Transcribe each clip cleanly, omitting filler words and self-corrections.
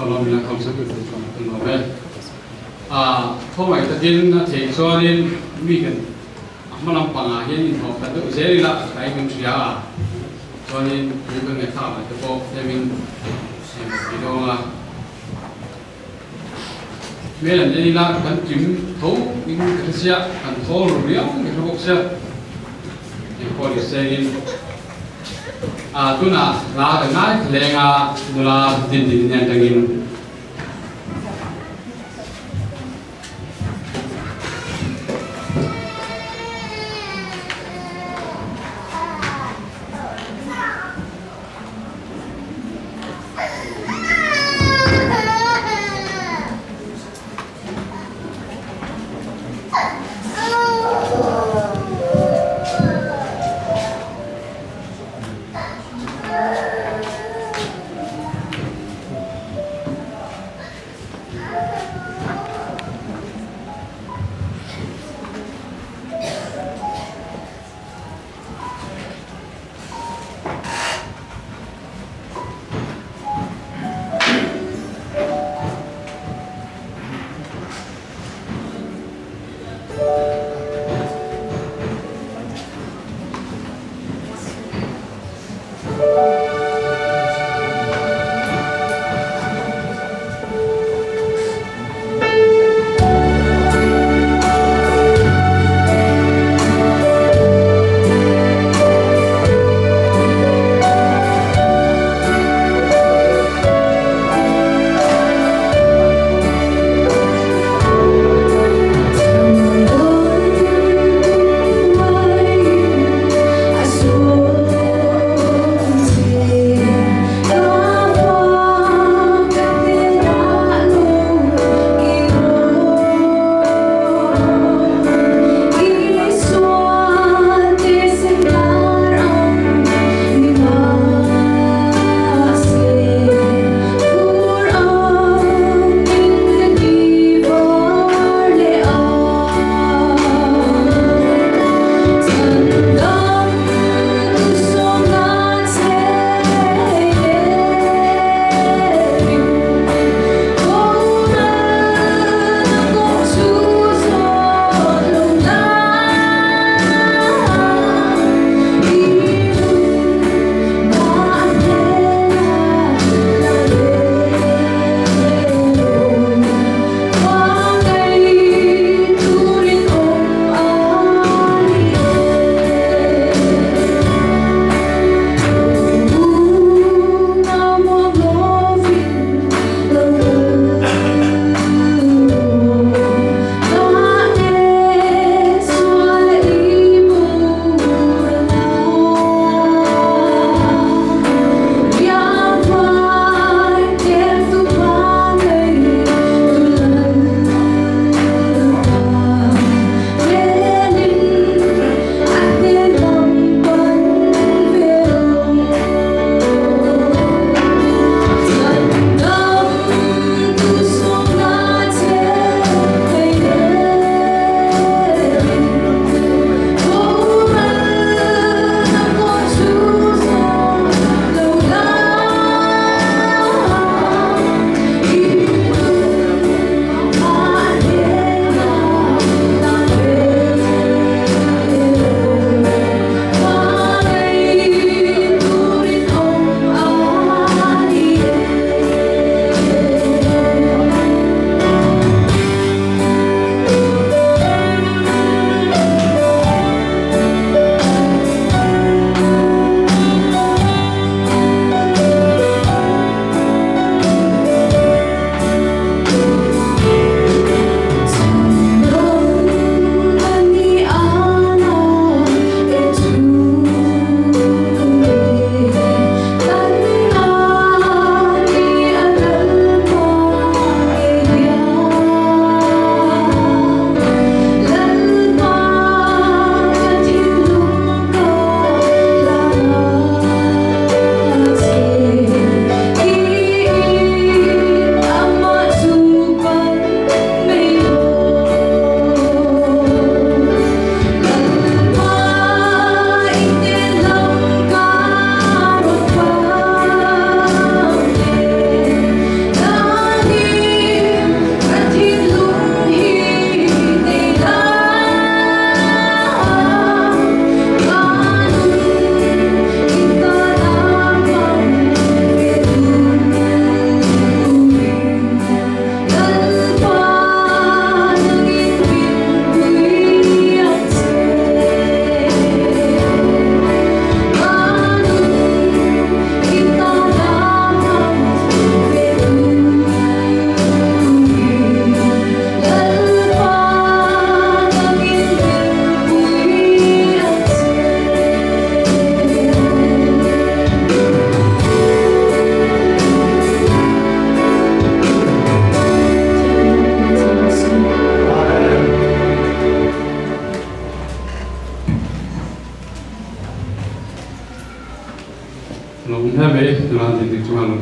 kolom la khom sakut tung ho me thomai takin na thei chuanin mi kan malam panga hian in ho kan do zeri la kai kan thria chuanin mi kan ngai tha ma te po temin idonga melan zeri la kan kim tho in khasia kan tho ro riang ni ro sia ni ko li serin tuna la ga ngai lenga nula din din nen tangin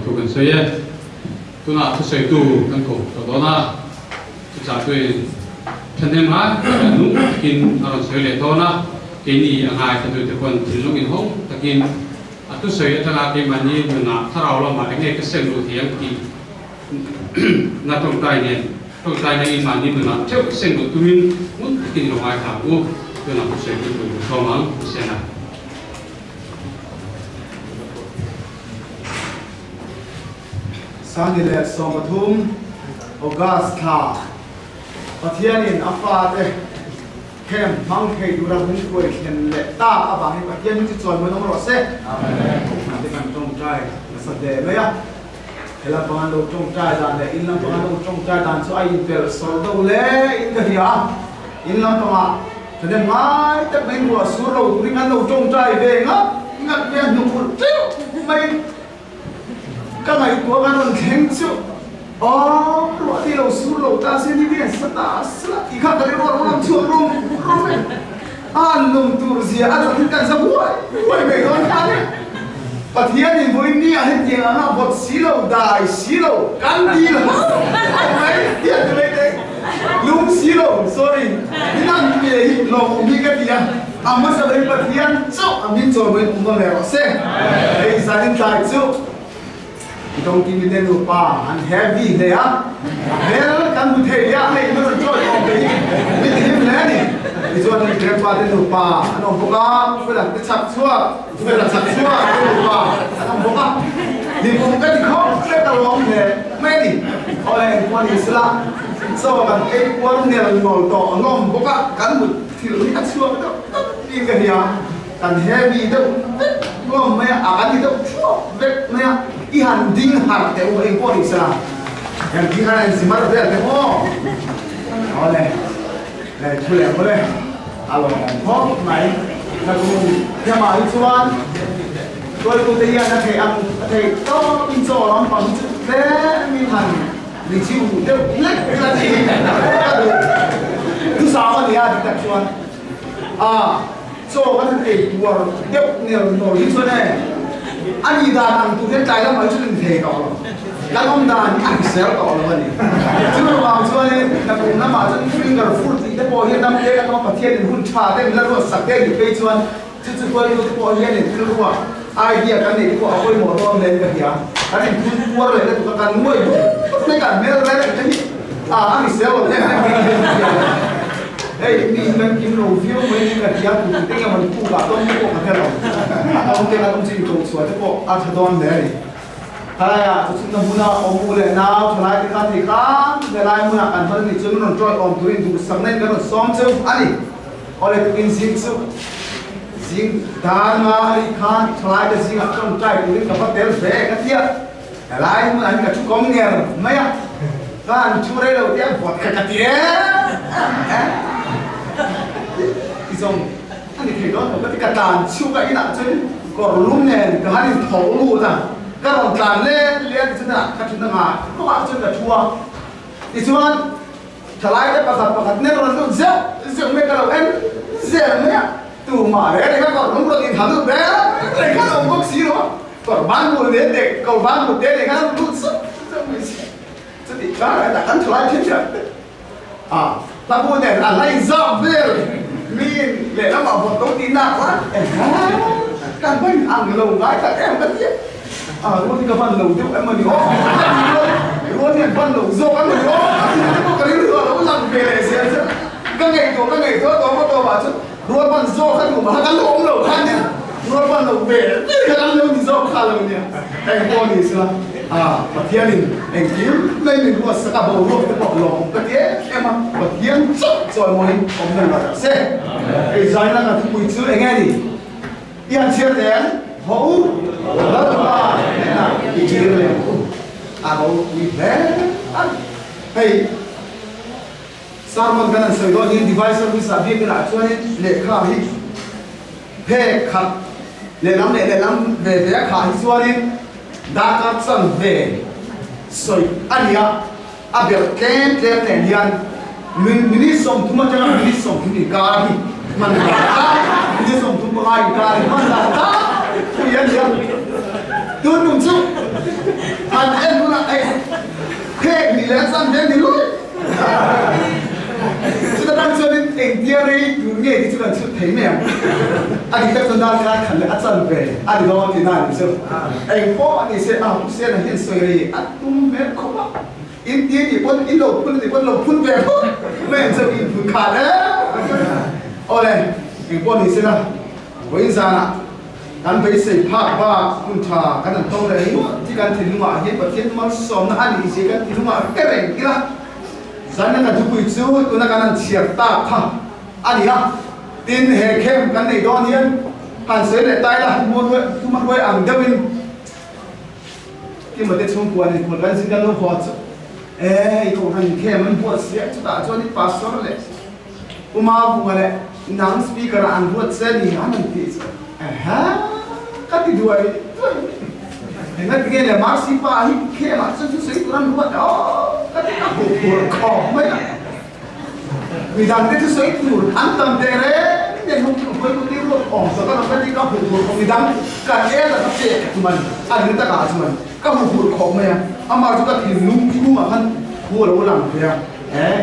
thu gần soi tu na thu soi tu kan ko to đó na tu cha tu thân em ha nu kin aron soi le to na kini angai ta tu te kon thilung in hong takin tu soi atanga ke mani na tharau la ma nge ke seng lu thiang ki na tong tai ne tong tai ne in mani na cheu seng lu tumin mun kin lo mai tha u tu na tu soi tu to mang sena Sang ile som pathum August tha pathianin afate kem mang khei dura hun koi khen le ta aba he pathian chi choi mo no ro se amen de kan tong trai sa de me ya hela pangan lo tong trai dan le in lam pangan lo tong trai dan so ai pel sol do le in ga ya in lam panga de mai te ben ro su ro ri kan lo tong trai ve nga ngat ve nu mai các ngày của các con khen chịu, loại đi đầu su lầu ta xin đi biển sắt ta sắt, thì khác cái đó nó làm chuột luôn, ăn lùm tụt gì, ăn được cái gì vui về con khác đấy, và thiên thì vui nia hết tiền à, một xí lầu đài xí lầu cắn đi là, mấy tiền cái đấy, lùm xí lầu, sorry, đi làm gì lầu đi cái gì à, mà sao đấy và thiên chịu, mình cho mình cũng có lẽ sẽ, đây gia đình tài chịu. Trong kinh nghiệm của pa anh heavy này á, hell kan một thế ya này nó cho ông cái mình tìm lấy đi, đi cho anh kêu pa đến của pa, anh ông bố phải là cái chặt xua của pa, anh ông bố đi cùng cái gì không, cái tàu ông này mấy đi, ôi quan Islam, sau cái quan này là ngồi to, anh ông bố kan một thì lấy chặt xua cái đó, đi cái gì à, kan heavy đâu, ngom mấy cái gì đâu, vết mấy ihan ding har te o en por isa yang ding har en simar de te ho ole le chule ole alo ho mai na ku ya ma i chuan tôi cũng thấy là thầy ăn thầy to in cho lắm bằng chữ thế mi thành mình chịu được lách là gì thứ sáu thì à thì đặt chuan cho cái thầy của tiếp nhiều nổi như thế này anh đi đàn anh tụi cái trái lắm mấy chuyện thế đó là ông đàn anh sẽ đó là vậy chứ mà vào cho nên là cũng nằm ở trong finger food thì cái bộ hiện năm cái nó phát hiện hun trà thế mình là nó sạch cái gì bây giờ chứ tôi cái bộ hiện này cứ đúng idea cái này của tôi một đôi lên cái gì cái này hun mua rồi cái tụi cái nuôi cái cả mấy cái này anh sẽ là thế hey, ini kan kim no view mai ni kan dia tu tengah mampu ba ton ko ka thelo ông tengah ông chỉ ko so te ko a thadon le kaya tu na muna omu le na thlai te ka thi ka de lai muna kan thal ni chung non troi om tuin du sang nen kan som chu ani ole tu in sing chu sing dan ma ari khan thlai te sing a ton trai tu ka pa tel ve ka tia lai muna ni ka chu kom ner mai a kan chu re lo tia bot ka tia xong anh thì thấy đó là cái tàn siêu cái nặng chứ còn lúc này cái hai thổ lù ra các bạn tàn lên thì chúng ta các chúng ta mà các bạn chúng ta chua thì chúng ta trả lại cái bạc nên là nó dễ mấy cái đầu em dễ mấy từ mà đấy các bạn lúc đầu thì thắng được bé đấy các ông bác sĩ đó còn bán một đến để cầu bán một đến để các ông rút sức chứ thì các bạn đã ăn trả lại thế chưa ta mua này là lấy dòng về mình để nó bảo một công ty nào quá càng quên ăn lầu gái các em tất nhiên luôn thì cái phần lầu tiêu em mà đi ốp luôn thì phần lầu dô ăn mà đi ốp cái đấy nữa nó làm về để xem các ngày đó có tôi bảo chứ luôn phần dô khác mà các lầu lầu khác nhá luôn phần lầu về cái ăn lầu thì dô khác lầu nhá em con thì sao và thiên đình anh kiếm lên mình mua sạc bầu luôn cái bọc lồng cái thế em mà và thiên chốt rồi mới ông này là xe cái giải là cái bụi chữ anh nghe đi yên chia tiền hậu rất là nên là cái gì này hậu bị bé ăn hay sao mà cái này sợi đó những device service là việc cái nào cho nên lệ khá đi phê khát lệ lắm về thế khá đi cho nên đã cắt sang về rồi anh ya abel kem này đian mình đi sống thua cho mình đi sống thì cả đi mình đi sống thua hai cả đi mình là ta thì anh ya tôi đúng chứ Thành em cũng là ấy thế thì lẽ sang thế thì lúc chúng ta đang chơi đến ảnh tia đi cứ nghe thì chúng ta thấy mèo anh thì các chúng ta đã khẩn là ăn về anh đó thì nào được chưa anh có anh sẽ sẽ là hiện sợi đi ăn tung mét không á in tia thì quân in lộc quân về thôi mẹ giờ in phunขาดđấy ôi này cái quân thì sẽ là với ra nè anh phải xây phát vàคุณชากันนั่นโตเลยที่การถึงมาเห็นประเทศมันสมนะอันนี้สิกันถึงมาแก่เร่งกี่ละสันนักจุกุยซูตัวนักการเชียร์ตาท่าอันนี้นะตินเฮเข้มกันในดอนเฮียนหันเสียเลยตายละมัวด้วยทุกมันด้วยอ่างเดวินที่มันจะชงกวนในคนกันสิกันลูกพอดคนหันเข้มมันปวดเสียจุดตาจวนที่ปัสสาวะเลยอุมาบุกเลยนังสปีกเกอร์อันปวดเสียนี่อันนั้นที่kati dua ini, dengan begini masih pahit, kema sesuatu ikuran buat, kati aku berkau, mana? Bidang itu sesuatu ikut, antam tere, ini mungkin aku ikut itu, sekarang kati aku berkau, bidang kaya lah tapi cuman, ada kita kah cuman, kamu berkau mana? Amar juga tinum makan, ulang ya,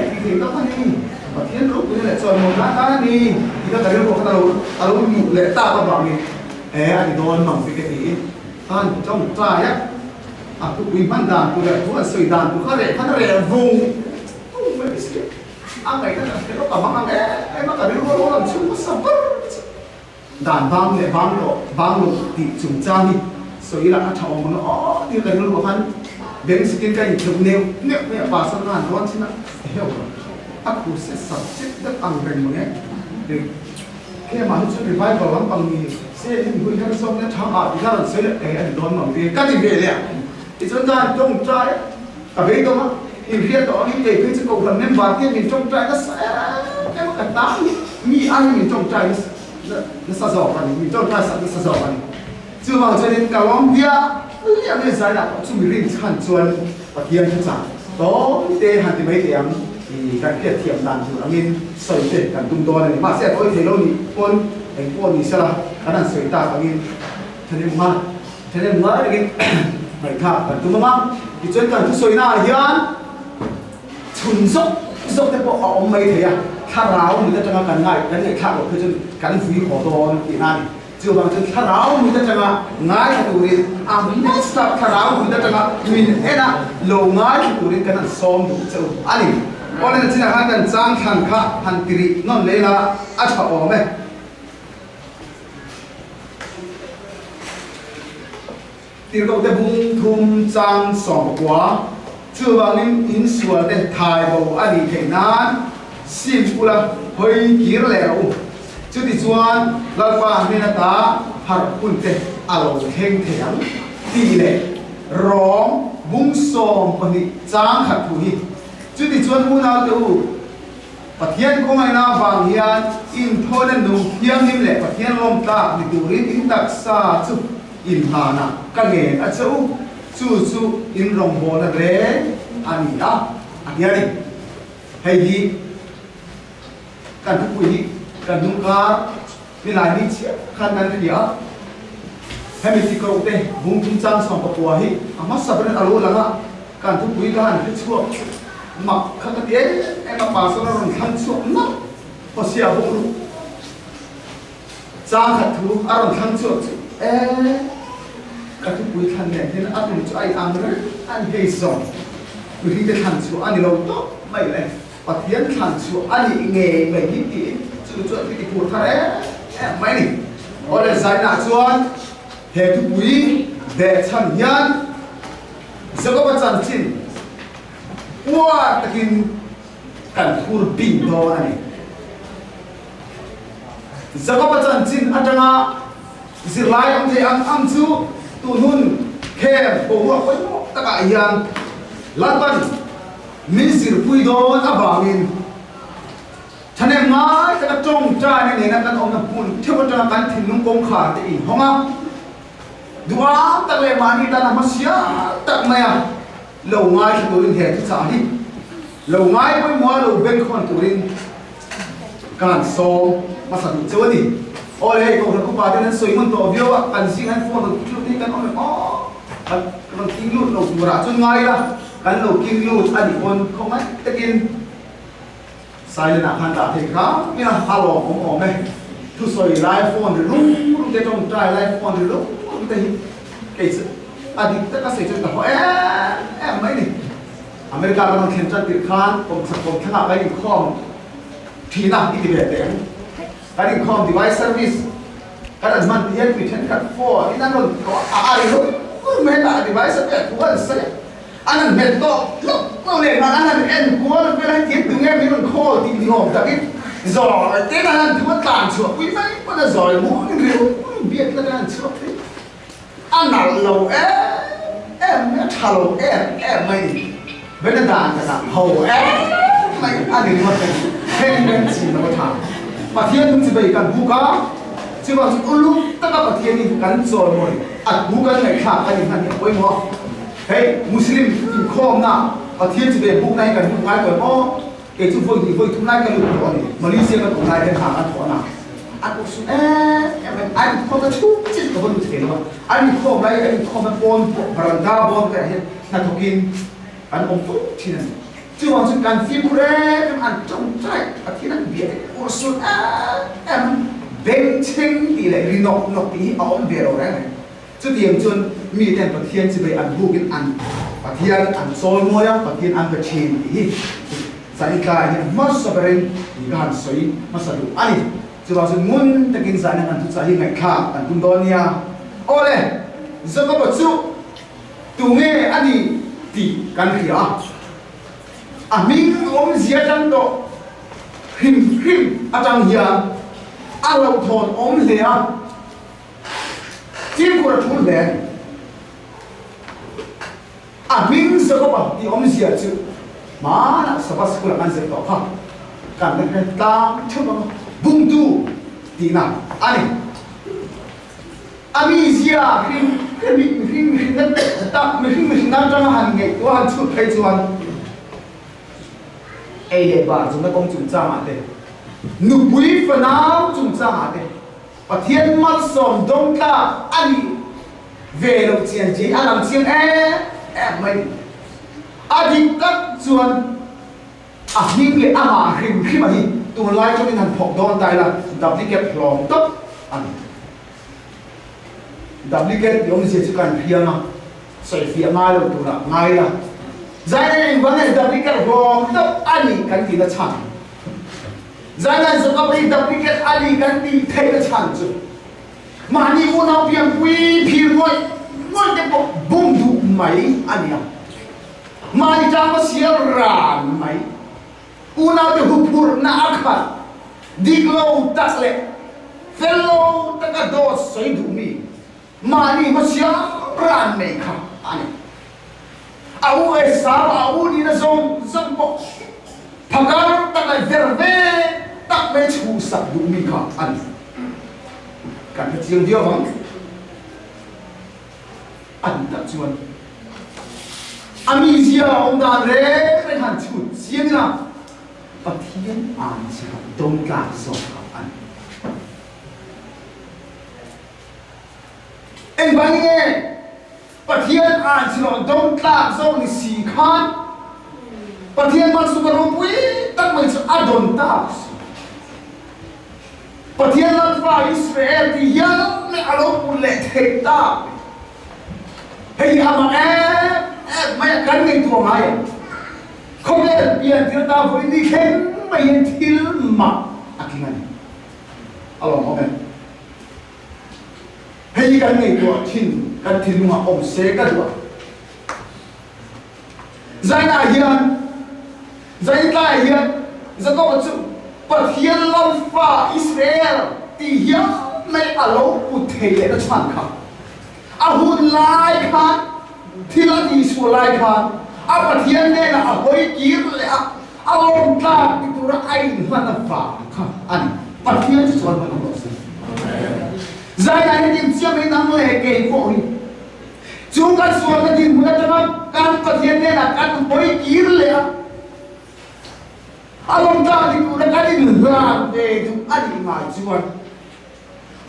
ini apa nih? Bagian lu punya soal makan nih, kita tadi lu kalau letak apa bang nih? Anh đón mỏng cái gì anh trong trai á tụi mình ban đàn tụi lại tụi là sợi đàn tụi khác để vùng mấy cái gì anh này cái nó cả mang em nó cả đi luôn làm chung sập đàn vang độ thì chúng ta đi sợi là anh thầu mà nó như cái nó hắn đến sự cái chụp nêu bà sân đàn đón chứ nào hiểu rồi anh cũng sẽ sập chết đất ăn gần một nghe khi mà chúng ta phải vào lắm bằng gì sẽ những người thân sống nên thằng họ thì ra là sẽ được cái anh đón bằng việc các gì về liền thì chúng ta trong trai cả mấy đâu á thì hiện đó những cái sự cầu thần nên vào kia mình trong trai nó sẽ cái mà cả tám nghĩ anh mình trong trai nó sa dò vào mình trong trai sa dò vào chưa vào cho nên cả ông kia những cái giải đạo chúng mình liên hẳn chuồn và kia như chẳng đó tê hẳn thì mấy điểm thì cái kia thiểm đàn thì anh em sợi tiền cần tung to này mà sẽ có thể lâu thì con anh con thì sẽ là cái đàn sợi ta anh em thế nên mà cái bảy tháp cần tung mà thì chân cần sợi nào hiền chun dốc cái bộ ông mấy thế à thà ráo người ta chẳng cần ngại cái này thà của cái chân cắn phí khó to thì này chưa bằng chân thà ráo người ta chẳng ngại cái tụi đi mình start thà ráo người ta chẳng mình là lâu ngại cái tụi đi cái đàn xóm đủ châu anh có nên chỉ là hai đàn trang thằng khác thằng tì non lấy là ăn thọ ổn đấy thì cậu ta bung thum trang sòng quá chưa bằng nên in sửa để thay bộ anh đi thấy nan sim pula hơi kia lẻo chứ thì chuan là pha nên là ta hạt quân tệ alo khen thèm tì lệ rong bung sòng bằng đi trang hạt thủy chứ thì chuan muốn nào đâu Phật thiên có ngày nào vàng hiền in thôi nên đủ thiêng im lệ Phật thiên lom ta thì đủ đến in đặc xa chụp in hà na các nghề đã châu chú in rồng bò là rễ anh đã anh đi hay gì cần thúc quý cần đúng cá đi lại đi chia khăn này thì á hay mình chỉ cầu tê vùng trung trang sòng bạc quả hi mà sắp đến alo là ngã cần thúc quý cái hành cái chuột mặc các cái tiếng em mà bà sao nó còn khăn chuột nó có xia bụng luôn trang hạt thú còn khăn chuột các thứ quý khăn này thế nó áp dụng cho anh đấy anh gây giỏi vì khi cái khăn chuột anh lâu tốt mày này và tiếng khăn chuột anh nghề mày như thế chứ chuột cái phụ thà đấy mày này ở đây giải nạn chuột hệ thứ quý để chân nhân sẽ có bắt chân chín哇，这个干苦病多呢。这个不真真，啊，这个是来我们安住，都nun开包括会么，大家一样，老板，民事会多啊，方面，ฉะนั้นมา这个中债呢，那个我们本，ที่ว่าจะการทิ้งนุ่งกงขาดอีกห้องอ่ะดูว่าตั้งแต่มานี่ตั้งแต่มาเสียตั้งมาlâu ngay thì tụi mình thì sao đi lâu ngay với mua lâu bên con tụi mình càng sâu mà sao bị chơi đi ôi đây cậu thằng cô bà cho nên suy muốn tổ view á cần xin anh phone được chút đi cái ông này มันกินลูกเราดูระจนไงล่ะกันเรากินลูกอันนี้คนเขาไม่ตะกินใส่หน้าพันตาเทครับนี่นะฮัลโหลผมไหมทุกส่วนไลฟ์โฟนหรือลูกจะต้องใจไลฟ์โฟนหรือลูกแต่เกิดอันนี้แต่ก็เสียใจแต่พอไม่นี่อเมริกากำลังเขียนจัดติดค้านผมขนาดไปอีกข้อที่นั่งที่ดีเด็ดการอีกข้อ device service การอันมันเรียนวิธีการฟอร์นี่นั่นก็อะไรรู้ไม่ได้ device service กูว่าเสียอันนั้นเม็ดโตเราเรียนมาอันนั้นเอ็นกูว่าเวลาเทียบถึงเงี้ยมีมันข้อที่ดีของแต่ที่จอยเต้นอันนั้นถือว่าต่างชัวร์วิ่งไปมันจะจอยมั่วนี่เร็วเบียดกันนั่นชัวร์อันนั้นเราไม่ทะเลาะไม่เวลาด่านกันนะโหไม่อันนี้มันเป็นเรื่องจริงนะว่าทำประเทศมึงจะไปกันบุกอ่ะจะว่าอุลุตั้งแต่ประเทศนี้กันจอยหมดอัดบุกกันไหนข้ากันอย่างนั้นเนี่ยโอ้ยมั่วเฮ้ยมุสลิมกินข้าวนะประเทศจะไปบุกไหนกันบุกไหนกันอ๋อเอจุดที่ทุกนายกันอยู่ตรงนี้มาเลเซียกันตรงไหนกันหากันถอนนะอันก็สุดอันข้อมันชุบจิ๊กกับคนมุสลิมว่าอันนี้ข้ออะไรอันนี้ข้อมันปนบรันดาบนกันเห็นนักธุรกิจอันผมปุ๊บที่นั่นจู่วันสุดการฟิล์มเร่อันจงใจอาทิตย์นั้นเบียดโอ้สุดมันเบ่งเชิงดีเลยรีนกที่เอาเบียร์อะไรเนี่ยจุดเดียวจนมีแต่ประเทศจะไปอันบุกินอันประเทศอันโซนมวยประเทศอันประเทศที่สายการเนี่ยมัสบริณการสวยมัสดุอันนี้จู่วันสุดมุนตะกินสายนั้นทุกสายไงข้าอันคุณโดนเนี่ยโอ้เลยจะก็บอกจู่ตรงนี้อันนี้ที่กันเขียมิงอมเสียจังโตหิมอาจารย์เฮียอาเราทนอมเสียที่กูจะพูดเลยมิงสกปรกที่อมเสียจู่มานะสภาพสกุลกันเสียต่อครับกันเป็นตามชั่วโมงบุ้งดูดีนะอันนี้มิเสียหิมนั่นแต่หิมนั่นจะมาหันไงตัวหันชุดใครชวนเอเดบาร์จุนก็จุนจ้ามาเดนุบุยฟนาวจุนจ้ามาเดประเทศมัลสมดงตาอันนี้เวลเชียนจีอันนั้นเชียนไม่อดีตก็ชวนหิมเลยมาหิมมาหิตัวไล่จนนี่นั่นพกโดนตายละดับลิเกตพร้อมต๊บอันดับลิเกตยอมเสียจุกันเพียงอ่ะใส่เฟียง่ายเลยตัวละง่ายละใจในวันนี้ดับลิเกตรวมต๊บอันนี้กันที่ละชั้นใจในสกัปดับลิเกตอันนี้กันที่เทละชั้นจุดมานี่อุณหภูมิวีพิวน้อยจะบอกบุ้งดูไหมอันนี้มานี่จะมาเสียร้านไหมอุณหภูมิพูดน่าขัดดิกโลตัสเล่เฟลโลตะกะโดสใส่ดูมีมานี่มาเสียร้านไหมครับอันนี้เอาไอ้สาวเอานี่นะส่งบอกพักการตั้งแต่เวรเวตั้งไม่ชูสับดูมีค่ะอันการเที่ยวเดียวมั้งอันตัดชวนมีเสียองค์การเร่ในหันชุดเสียนะประเทศอ่านสิครับตรงกลางสองครับอันเอ็งไปไงประเทศอ่านสิเราตรงกลางสองนี่สี่ขั้นประเทศมันสุกรุปุยตั้งมันจะอดนตาประเทศรัฐฝ่ายอิสราเอลที่ยังไม่อารมณ์อุเลเทตาเฮ้ยอามาไม่กันในตัวไงเขาเรียนเปลี่ยนที่ตาฝุ่นนี่เข้มไม่เห็นทิลมาอะคิงันเอาลองเอาไปเฮ้ยกันในตัวทินกันทิลมาอมเสกันตัวใจน่าเฮียนใจตาเฮียนจะก็ว่าจุประเทศรัฐฝ่ายอิสราเอลที่ยังไม่อารมณ์อุเทเลนะฉันครับอาหุ่นลายครับที่ละดีสุดลายครับประเทศเนี่ยนะหอยกีรเลยอารมณ์ตาติดตัวไอ้มันน่ะฝ่าครับอันประเทศจะสอนมันต้องรู้ใจไหนที่เชื่อไม่นั่งเลยเก่งพวกนี้จุงกันสอนกันที่เมื่อจะมาการประเทศเนี่ยนะการหอยกีรเลยอารมณ์ตาติดตัวไอ้มันเดทุกอันนี้มาชวน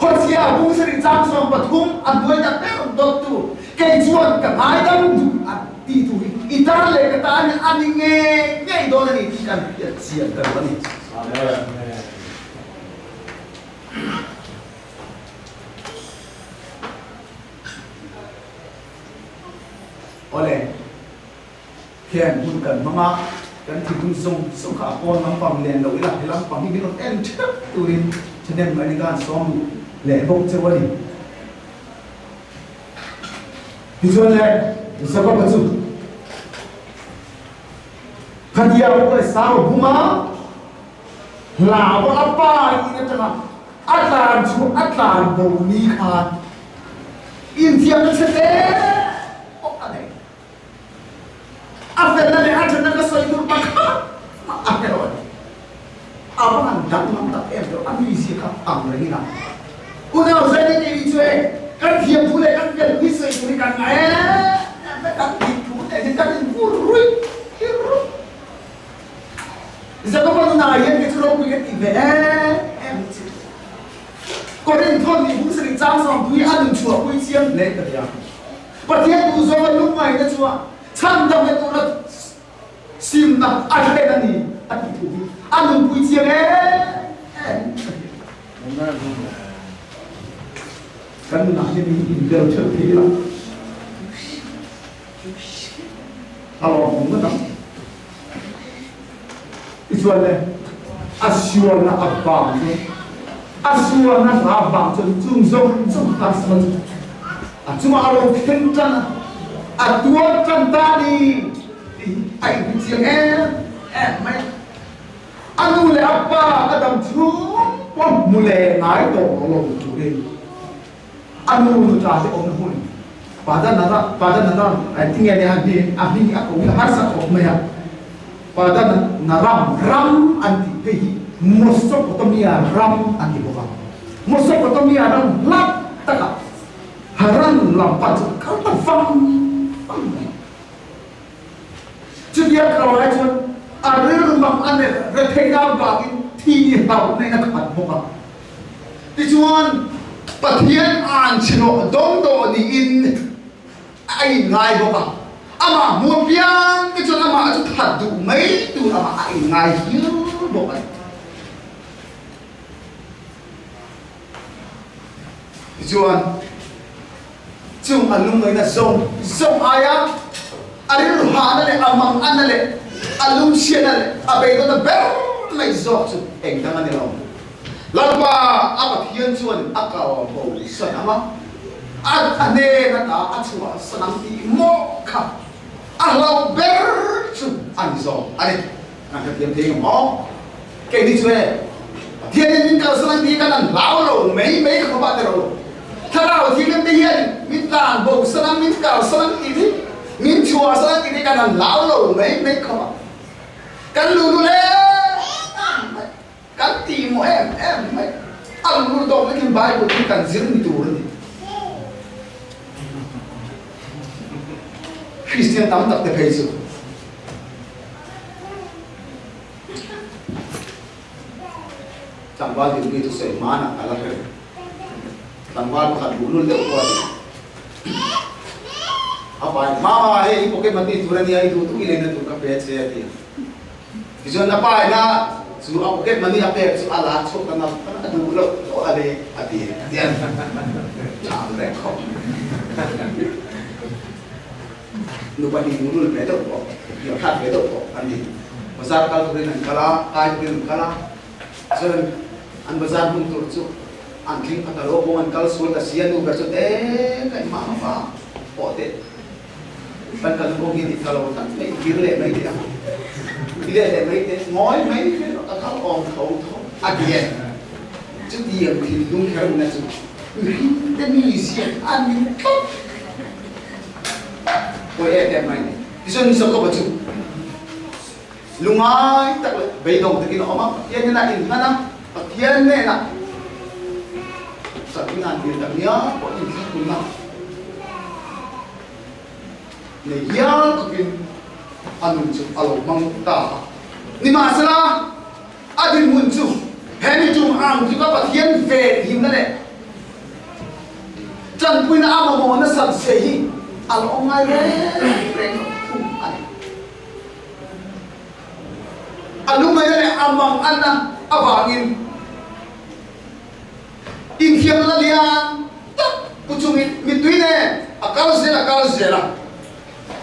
คนเสียบุ้งสิริจางสองปฐุมอันด้วยจากแม่ของตัวตู้เกยชวนกับหายดำดูอันตีตุยอีตาเล็กตาเนี่ยอันนี้เงี้ยโดนนี่ที่กันเสียกันวันนี้โอเลแค่พูดกันมากๆกันที่คุณส่งข่าวคนลำปังเรียนเราอีหลักลำปังที่มีรถเอ็นเชื่อตัวนี้ฉันเดินมาในการซ้อมแหล่พงเจ้าวันนี้ที่ชวนเลยสบายประจุขัดยาวไปสาวบุมาลาวapa ini macam atlan chu atlan boni khan India ni sedih oh ada apa nak ada nak saya itu makan apa lagi apa nak nak tu apa isi kah am lagi nak udah saya ni cuy kan dia boleh kan dia bisa itu kan kan itu kan burui Zato quando naia che tu lo puoi che ti Corinthon di bung sri chang song tui an chua pui chiam le ka ya pathian tu zo lu mai na chua cham dam le tu na sim na a the na ni a ti tu an pui chiam kan na ni in girl chur thi la alo mung na Itulah asyur na abang, asyur na abang cung tas macam, cuma orang kencan, atuan cantani, ay bincang mai, anu le apa kadang cung, mulai naik tu orang tu anu tu cakap orang pun, pada nada, tinggal dia ahli aku harus aku maya. Pada ram anti pehi Mesopotamia ram anti boka Mesopotamia ram lap taka haran lampat kau tak faham jadi kalau aja ada rumah ane retega bagi tinggi tahu nena kat boka dijuan patian an cino dong di in ai ngai boka ama mua piang cái chỗ ama chỗ thật đủ mấy tu ama ai ngày hiếu bộ này chuan chung anh lung ấy là sông ai á anh lung hà nó lại amang anh lại anh lung xiên nó lại à bây giờ nó béo lại giọt chung anh đang ăn gì không lần qua ama thiên chuan ác cầu bầu sợi ama anh nè nó đã anh chua sanam ti mo khắp Allah bersu anzo ade nak tiap tiap oh kayak ni cuy dia ni kalau senang dia kan lau mei kau baca lau kalau dia kan dia minta bau senang minta senang ini min chua senang ini kan lau mei kau kan lulu le kan timo em al lulu dong lagi Bible ni kan zirni tu ni Christian tam tak terkait itu. Tambah di itu saya mana kalah kan? Tambah bukan bulul deh kuat. Apa? Mama, pokoknya mati turan dia itu tu ilen tu kape saya dia. Kijon apa na? Suruh aku pokoknya mati apa? Suruh Allah, suruh tanah dulu. Oh ada dia. Jangan rekod. Lupa di mulut betul kok, dia hat betul kok, andi. Besar kalau beri nangkala, kai beri nangkala, so an besar pun turut, angking kata rombongan kalau suruh kasihan tu bersut kayak mana apa, pote. Kan kalau bogin di kalau tak, kirle mai dia, ngoi mai dia, tak kalau kau adian, jadi yang hidung kau nanti, ini siapa andi. Koi em mai ni, isu ni sokok baju, lungai tak beidong tak kena omang, dia ni nak ini mana, dia ni nak, sakingan dia tak dia, kau ini punya, ni dia kau anu tu alu mangta, ni masalah, adil muncul, hemi tu ang juga patian fair him nade, chân quy na amo mo na san sehi alo ngai reng ani alu mai le amang anna abangin in hiam la lian tak puchungin mituine akal zela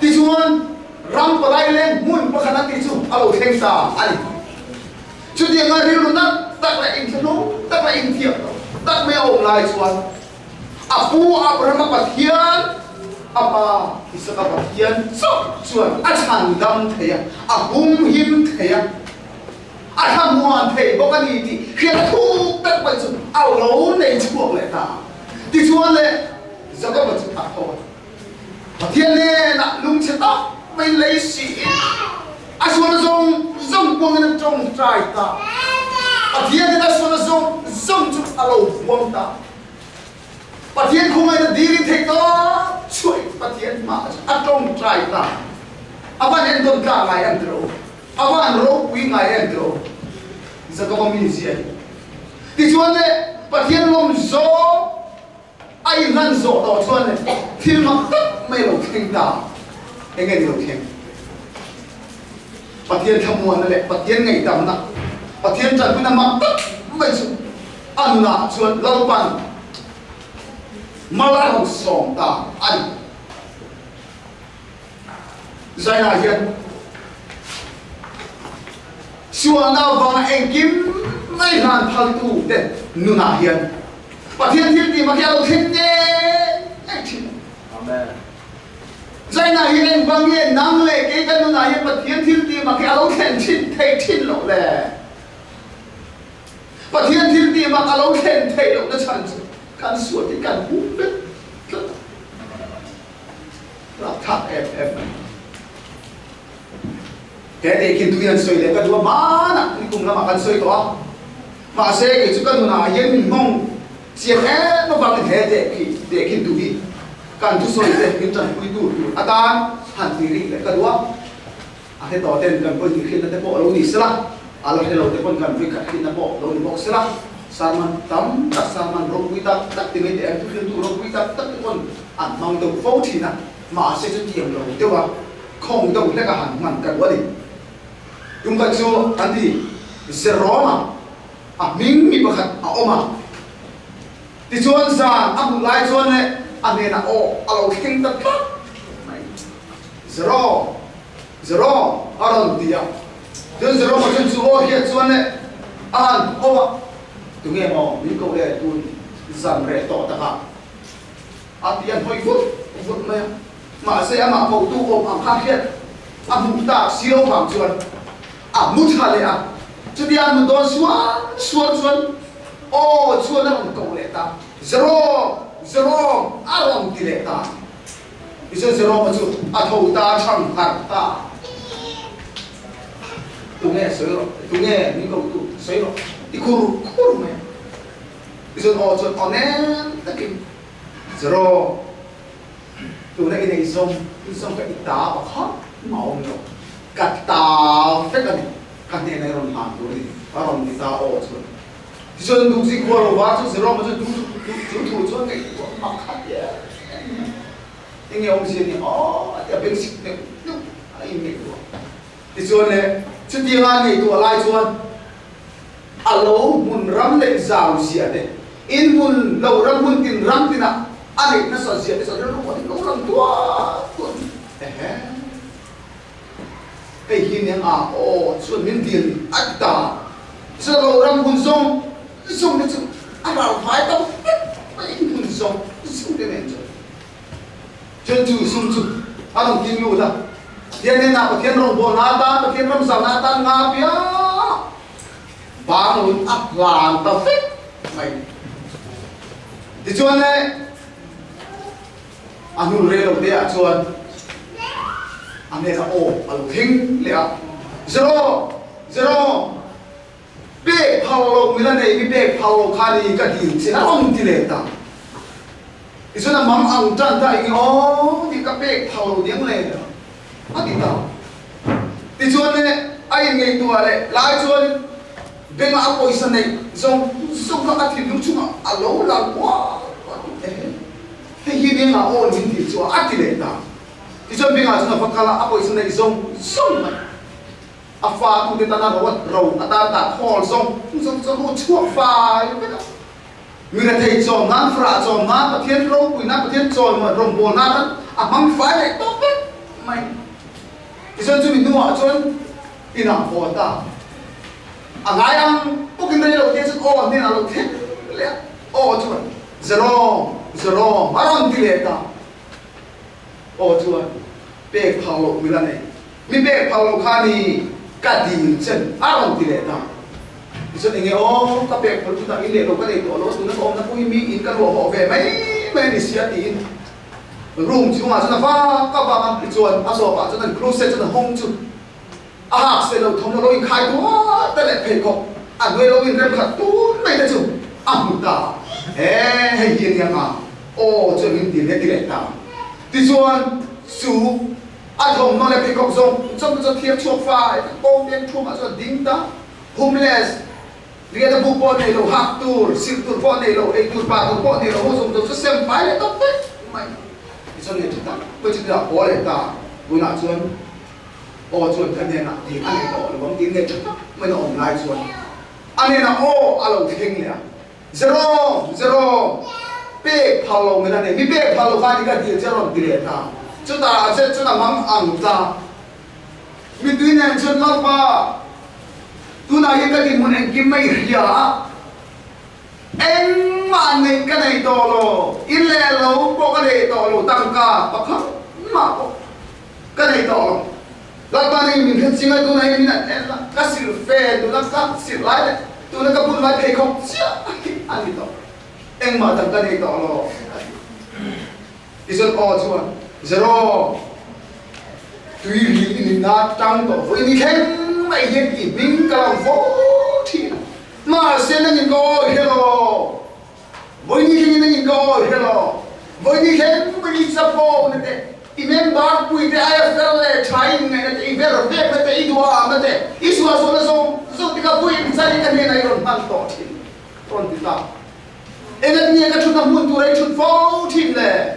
ti chuan ram palai len mun pakhana ti chu alo thengta ani chu dia nga riu na tak la in thano tak la in thiam tak me om lai chuan apu abraham pathian apa isaka pathian so chuan a chan dam theya a hum him theya a hamuan thei bokani ti khian thu tak pa chu au lo nei chuak le ta ti chuan le zaka ba chu ta tho pathian le na lung che ta mai lấy sĩ a chuan zong quang na trong trai ta pathian na chuan zong chu alo buang ta pathian không ai đi đi thầy đó chuỗi pathian mà ăn trong trai ta avan en don ka ngai an dro avan ro quy ngai an dro giờ có mình gì thì chuan này pathian lom zo ai ngăn zo đó chuan này thiên mặc tất mấy lộc kinh ta anh nghe điều khen pathian tham muôn này pathian ngày đầm nặng pathian trần quy nam mặc tất mấy chu ăn nạ chuan lâu ban malah song ta ani zai na hian suana wang engkim mai han phal tu de nuna hian pathian thil ti ma kya lo thin ne amen zai na hian wang ye nang le ke kan nuna hian pathian thil ti ma kya lo khen thin thei thin lo le pathian thil ti ma ka lo khen thei lo na chan kan suat thì kan hút đất là thắt em cái này khi tụi anh soi để cái đua má nè đi cùng là mà kan soi đó mà xe cái chú kan là yên mong xe thế nó bằng thế để khi tụi kan chú soi để cái chân quy tu atan hẳn thì đi để cái đua thế đó tên kan coi khi nó bộ lâu đi xí la alo hello te kon kan vi khi nó bộ lâu đi bộ xí la saman tam tak saman rong quy tắc tak tiếng để tu khiêm tu rong quy tắc tak con ăn mang đầu phô thì nè mà sẽ cho tiền rồi tiêu à không đâu lấy cả hàng ngàn cả quá đi chúng ta cho anh đi zero mà mình mi bạc mà thì cho anh ra anh lại cho anh anh này là alo kinh tất cả zero aron dia dan zero mà cho hiện cho anh anh tụi nghe mò những câu đề tuôn giảm rẻ tỏ ta hạ ăn tiền hơi phút mày mà sẽ mà cầu tu ôm ăn khác hết ăn mút ta siêu hoàng chuan mút hà lệ chứ đi ăn một đòn xuân chuan nó không cầu lệ ta zero aron tỷ lệ ta bây giờ zero mà chú thầu ta chẳng hẳn ta tụi nghe sấy rồi tụi nghe những câu tu sấy rồi thì kuru mày bây giờ họ chọn nén tất cả zero tụi này này xong cái tá và khóc máu nhiều cắt tá tất cả cái này này còn hàng tụi này và còn thì ta chọn thì cho nên đúng gì qua rồi quá cho zero mà cho đúng thủ cho cái mặc khác vậy nhưng nghe ông gì này ở bên xịt này anh mình thì cho nên chứ tiếng Anh này tụi lại chọn alo mun ram le zau sia de in mun lo ram mun tin ram tina ani na sa sia sa lo ko ram tua cái hin yang chuan min din atta sa lo ram mun song ne chu ara vai ta ai mun song de men chân chu sung chu anong kin lu da thiên na pa thiên rong bo na ta pa thiên ram sa na ta nga pia bang luôn áp làm tao thích mày thì chuan này anh hùng rê đầu tiên chuan anh này là anh thinh lẹ zero bê phao lô người này bị bê phao lô khai đi cái gì sẽ không thì lẹ ta thì chuan là mắm ăn chân ta anh thì cái bê phao lô tiếng lẹ anh đi tao thì chuan này anh nghe tua lẹ lại chuan bên mà áo này dùng các cái thịt lúc chúng alo là quá hay hi ni nga on hin ti chu atile ta ti chon bi nga chuna fakala apoi sun nei zong mai a fa tu te ta na ro ata ta khol zong ro chuak fa người ta thấy chọn nát phá chọn nát và thiên râu quỷ nát và thiên chọn mà rồng bồ nát á mang phải lại tốt đấy mày thì sao chúng mình nuôi chọn in nào phò ta ngay ăn bốc kinh đây đầu tiên sẽ ô nên là đầu tiên lẽ ô chọn zero mà làm gì lẽ ta ô chọn bê phao lộc người ta này mi bê phao lộc khani cả đi chân làm gì lẽ ta so nghe ô các bạn còn chúng ta in lệ đồ cái này tổ lỗ chúng nó ôm nó cũng mi in cái lỗ họ về mấy đi xia tiền room chúng mà chúng ta pha các bạn ăn cái chuột ăn sổ bạn chúng ta close chúng ta hong chung sẽ đầu thông nó lôi khai quá ta lại phải có người lôi in rem khát tú này là chung một ta hay hiền nhang à ô cho mình tiền hết ta thì chuột su thông nó lại phải có trong cho thiệp chuột pha bông đen chuột mà cho đinh ta homeless dia ada buku ni lo hak tur sir tur po ni lo tur pa tur po ni lo hosong tu sem pai le top te mai iso ni kita ko kita boleh ta guna chuan chuan kan ne na ti ani to lo bang tin ne kita mai no online chuan ani na alo thing le zero pe phalo me na ne mi pe phalo kha ni ka ti zero ti le ta chu ta mang ang ta mi tu ne chuan la pa tu na ye ka di mun en kim mai ria en ma ne ka nei to lo in le lo po ka nei to lo tang ka pa kha ma po ka nei to lo la pa ni min khan singa tu na ye min en la ka sir fe tu na ka sir lai le tu na ka pun lai pe khok sia ani to en ma tang ka nei to lo isot chuan zero tu ri ni na tang to voi ni khen mày hiện kỷ minh cả lòng phố thì mà xem nó nhìn coi hello với như thế nó nhìn coi hello với như thế mới đi sắp vô này thế imem bar quy thế ai phải là try này thế iver về mà thế idua mà thế isua số nó số thì cái quy sai cái này này rồi mang to thì còn thì sao em là nghe cái chút nào muốn tôi đấy chút phố thì này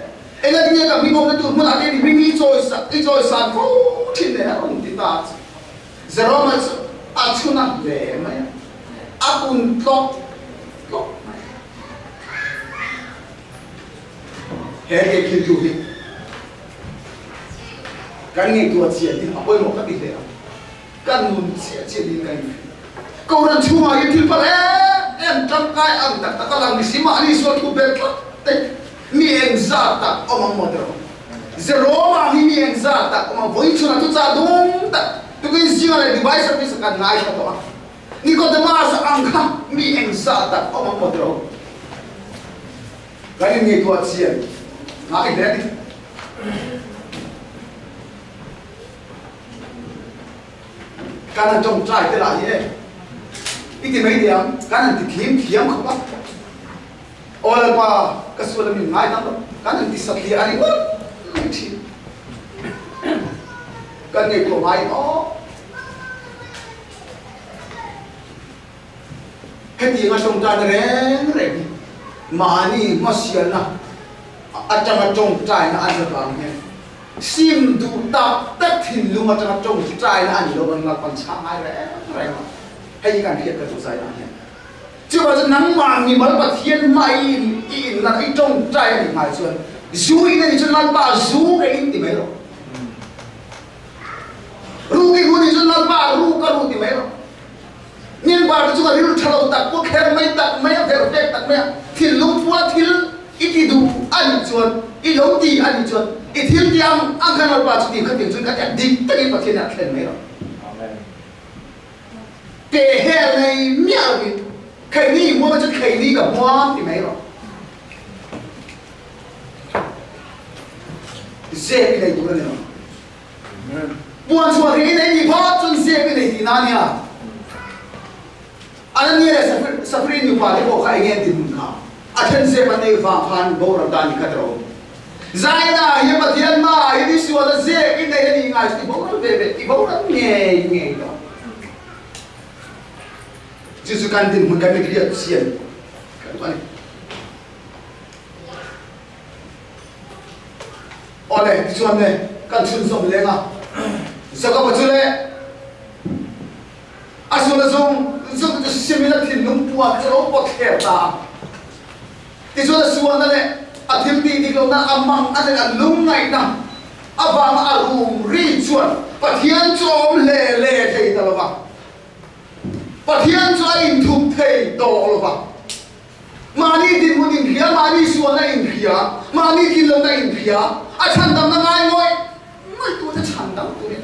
em là nghe cái mình muốn tôi muốn làm cái gì mình đi rồi sản phố thì này còn thì sao zero mas achuna ve mai akun tok he ki tu hi kan ngi tu chia din apoi mo ka bi le kan nun chia din kan ko ran chuma ye til pale em tam kai ang tak tak lang ni sima ni so tu bet te mi en za ta omang modro zero ma mi en za ta omang voi chuna tu cha dum ta tu cái gì mà device service cái này sao đó ni có thể mà sao ăn khá mi anh sa ta ông một rồi cái này tu chuyện ngài đấy đi cái này trồng trái thế là gì đấy ít thì mấy điểm cái này thì kiếm không bắt ôi là qua cái số là mình ngài đó cái này thì sạch thì anh mất cái này của mày nó hết tiếng ở trong trái rèn mà ni mà xiên na ở trong trong trái na ăn được bằng nghe sim du tập tất thìn luôn ở trong trái na ăn được bằng là còn sáng ai rèn hay cái thiệt cái chỗ sai là nghe chứ bây giờ nắng vàng thì mới bật thiên mày in là cái trong trái thì mày xuân dúi này cho nó bà dú cái in thì mấy rồi ru cái gu thì cho nó bà ru cái ru thì mấy rồi nên bà nó chúng ta đi thâu tạc quốc khen mấy tạc mấy về đẹp tạc mấy thì lúc qua thì ít thì đủ ăn chuột ít lâu thì ăn chuột ít thiên tiêm ăn cái nào bà chỉ tìm cái tiền chuột cái đi tất nhiên bà thiên là khen mấy rồi để hè này miệng thì khẩy đi mua mà chút khẩy đi cả mua thì mấy rồi dễ cái này tụi nó này buồn chuột thì cái này thì bao chân dễ cái này thì nào nhỉ anh nghe là safari như vậy có khai nghe tin mừng khao anh sẽ bắt đầu phá phan bầu ra đàn cái đó giải na hiệp bắt thiên ma hiệp đi xua là dễ cái này thì ngay thì bầu nó về thì bầu nó nghe đó chỉ số căn tin muốn cái việc xiên cái này chuan ne kan chun som lenga zaka ba chule asuna zong simila thin nung puan chalo pot kher ta ti chuan suan ne athim ti lo na amang ane an lung ngai na abang arum ri chuan pathian chom le thei ta lo ba pathian cho in thum thei to lo ba mani din mun in khia mani suan na in khia mani kin lo na in khia a chan dam na ngai ngoi tu ta chan dam tu ne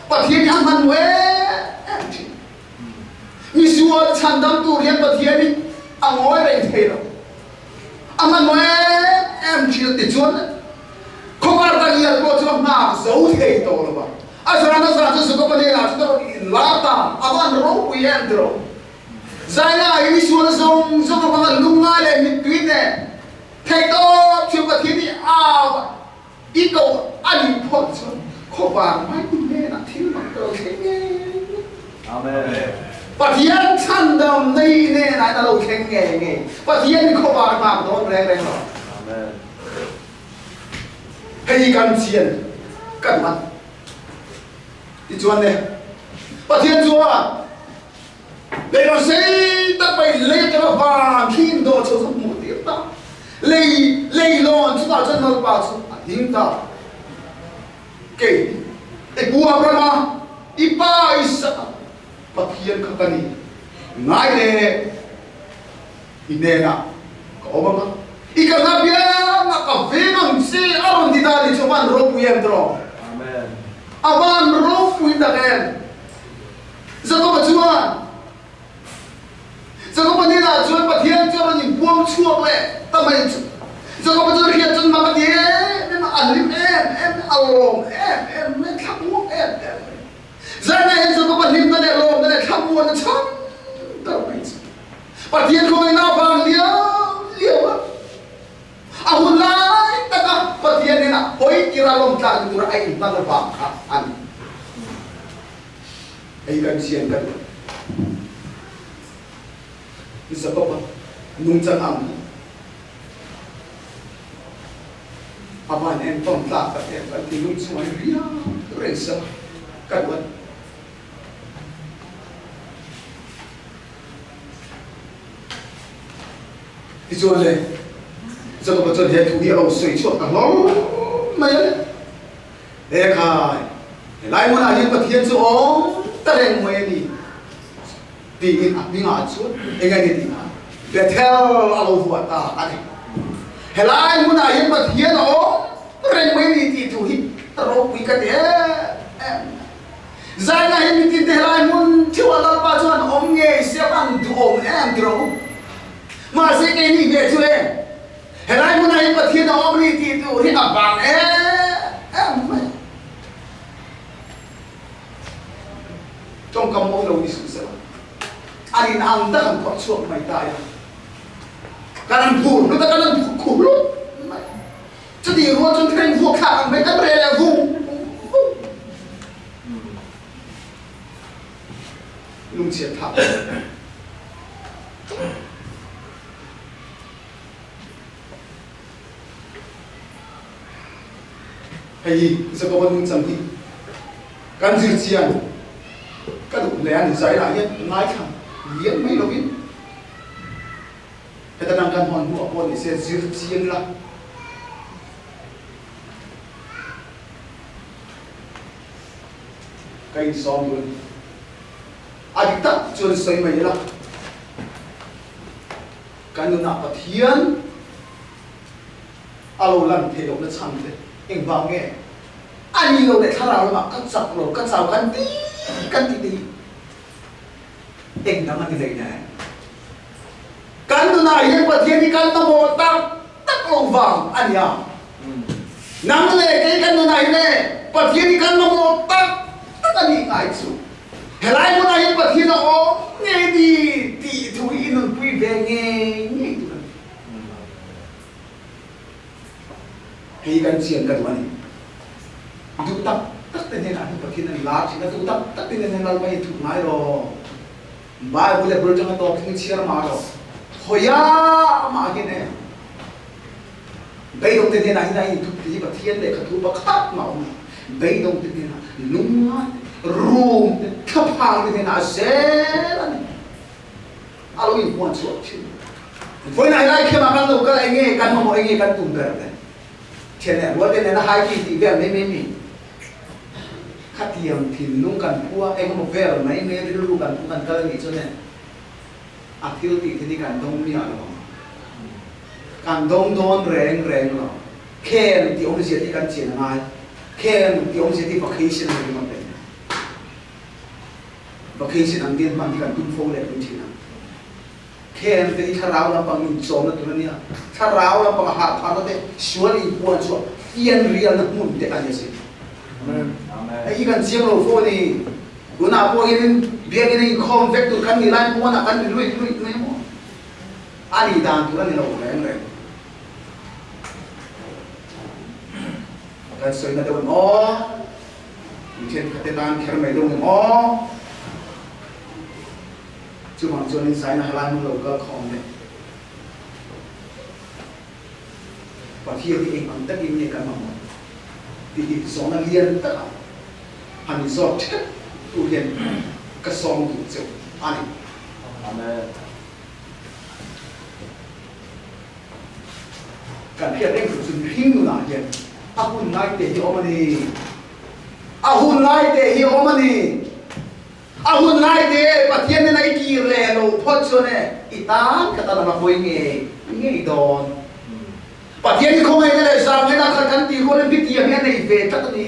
pathian yang man we mi suan chan dam tu rian pathian ni angoi re thei lo aman we em chi ti chuan không ai ta hiểu có chỗ nào giấu thầy tổ là vậy. Asal anda sahaja suka pendengar, suka lata, awan roh kuyen terus. Saya ini suara zong apa lunga le mitwin ne. Thầy tổ chưa có thiên đi ít cầu anh phật rồi, khó vàng mấy nghe là thiên bằng cờ thế nghe. Amen. Và thiên chân đầm này nè lại ta lâu khen nghe. Và thiên khó vàng mà đó rèn rồi. Amen. Hay cần chiến cần mặt thì chuan này và thiên chúa lấy nó xây ta phải lấy cho nó vàng khi đồ cho nó một tiếng ta lấy lon chúng ta chân nó vào chúng ta tiếng ta kể để bùa ra mà ipa isa và thiên khắc cani ngay để inena có bao ikan nabiya nakavimang si aron didali cuman roh yendro. Amen. Aman roh windaken. Zako bacuan. Zako panila cuan pathian cuan ni buang chuak le. Tamai. Zako bacuan kia cuan mama dia. Memang alim em alom em kamu em. Zana em zako palim tane alom tane kamu tane cham. Tamai. Pathian ko na bang dia. Ahun lai taka pathian ni na hoi kira lom tla tu ra ai na ba an ai kan sian kan isa pa nung chan am aban en tom tla ta em kan ti nung chuan ria resa kan wan ti chuan le giờ có chân hệ thủ địa đầu sấy chuột cả lắm mày đấy để khai lại muốn ai bật thiên số ta đèn mày đi in đi ngã chuột anh ấy đi để theo alo vợ ta anh hệ lại muốn ai bật thiên đó đèn mày đi thì thủ hít tao quý cái đấy dài này mình tin thế lại muốn chịu ăn ba chuột ông nghe sẽ bằng thủ em rồi mà sẽ cái gì về chưa em Helai mun ai pathian om ni ti tu ri abang trong cầm môi lâu đi xuống sân anh ăn ta ăn con chuột mày tai cái ăn phù nó ta cái ăn phù lắm chứ thì ruột trong cái phù khác mấy cái bể là phù lung chết thảm hay giờ có bao nhiêu trăm thì can dư chiang cái đủ lẽ thì giải lại nhất ngay thẳng liếng mấy lâu biết cái ta đang can hoàn hữu bọn thì sẽ dư chiang là cái xóm luôn ai tắt cho xây mấy là cái nó nạp vào thiên alo lần thế đó nó chăng thế anh vào nghe anh lâu để thằng nào mà cắt sọc rồi cắt sào cắt tí anh nắm cái gì này cắn từ này nhưng mà thiên đi cắn tao một tắc lồng vàng anh nhá nắm cái cắn từ này này và thiên đi cắn tao một tắc anh đi ngại chú hệ lại một này và thiên nó nghe đi thì tụi nó quy về nghe hay kan sian kan mani du tak tên này là cái khi này lá chỉ là du tak tên này là mấy thuộc ngay rồi bài bule bule trong to khi chia mà rồi hoya mà cái này bây đồng tiền này này thuộc gì bậc thiên để khắc thu bậc khác màu bây đồng tiền này lúng ruộng thấp hàng tiền này dễ lắm alo in quan suốt chứ với này này khi mà các lúc các anh nghe căn mà mọi anh nghe căn tùng cả đấy thế này lúc này nó hai kỳ thì về mấy khát tiền thì nung cần qua em có một về rồi mấy mấy cái lúc cần cơ nghĩ cho nên thiếu thì đi cần đông nhiều rồi cần đông đón rèn rồi khen thì ông sẽ đi cần tiền ngay khen thì ông sẽ đi vacation rồi mà đấy vacation anh tiên bằng đi cần tung phong lại cũng chỉ là khen thì thà rau làm bằng chôm nó tụi nó thà rau làm bằng hạt nó đấy suốt đi buồn suốt yên riêng nó muốn để anh gì ai kan siang lo phone ni guna po in biar ini kom vek tu kan nilai po na kan lui ni mo ani dan tu kan ni lo reng kan soi na dawn mo mungkin katetan kher mai dong mo cuma chuan sai na halan lo ka khom ne pa thiê thì anh tất nhiên kan ma thì song năng liên tất cả hành dọc chết tu hiện các song tu chịu anh Amen. cần thiết anh phải dùng hình là hiện ahun ngay để hiểu mà đi ahun ngay để hiểu mà đi ahun ngay để bắt thiên này kỳ lệ lô phật cho này itan kata nama boy nghe đòn bắt thiên không ai cái này sao người ta khăn tí con biết tiền nghe này về tất đi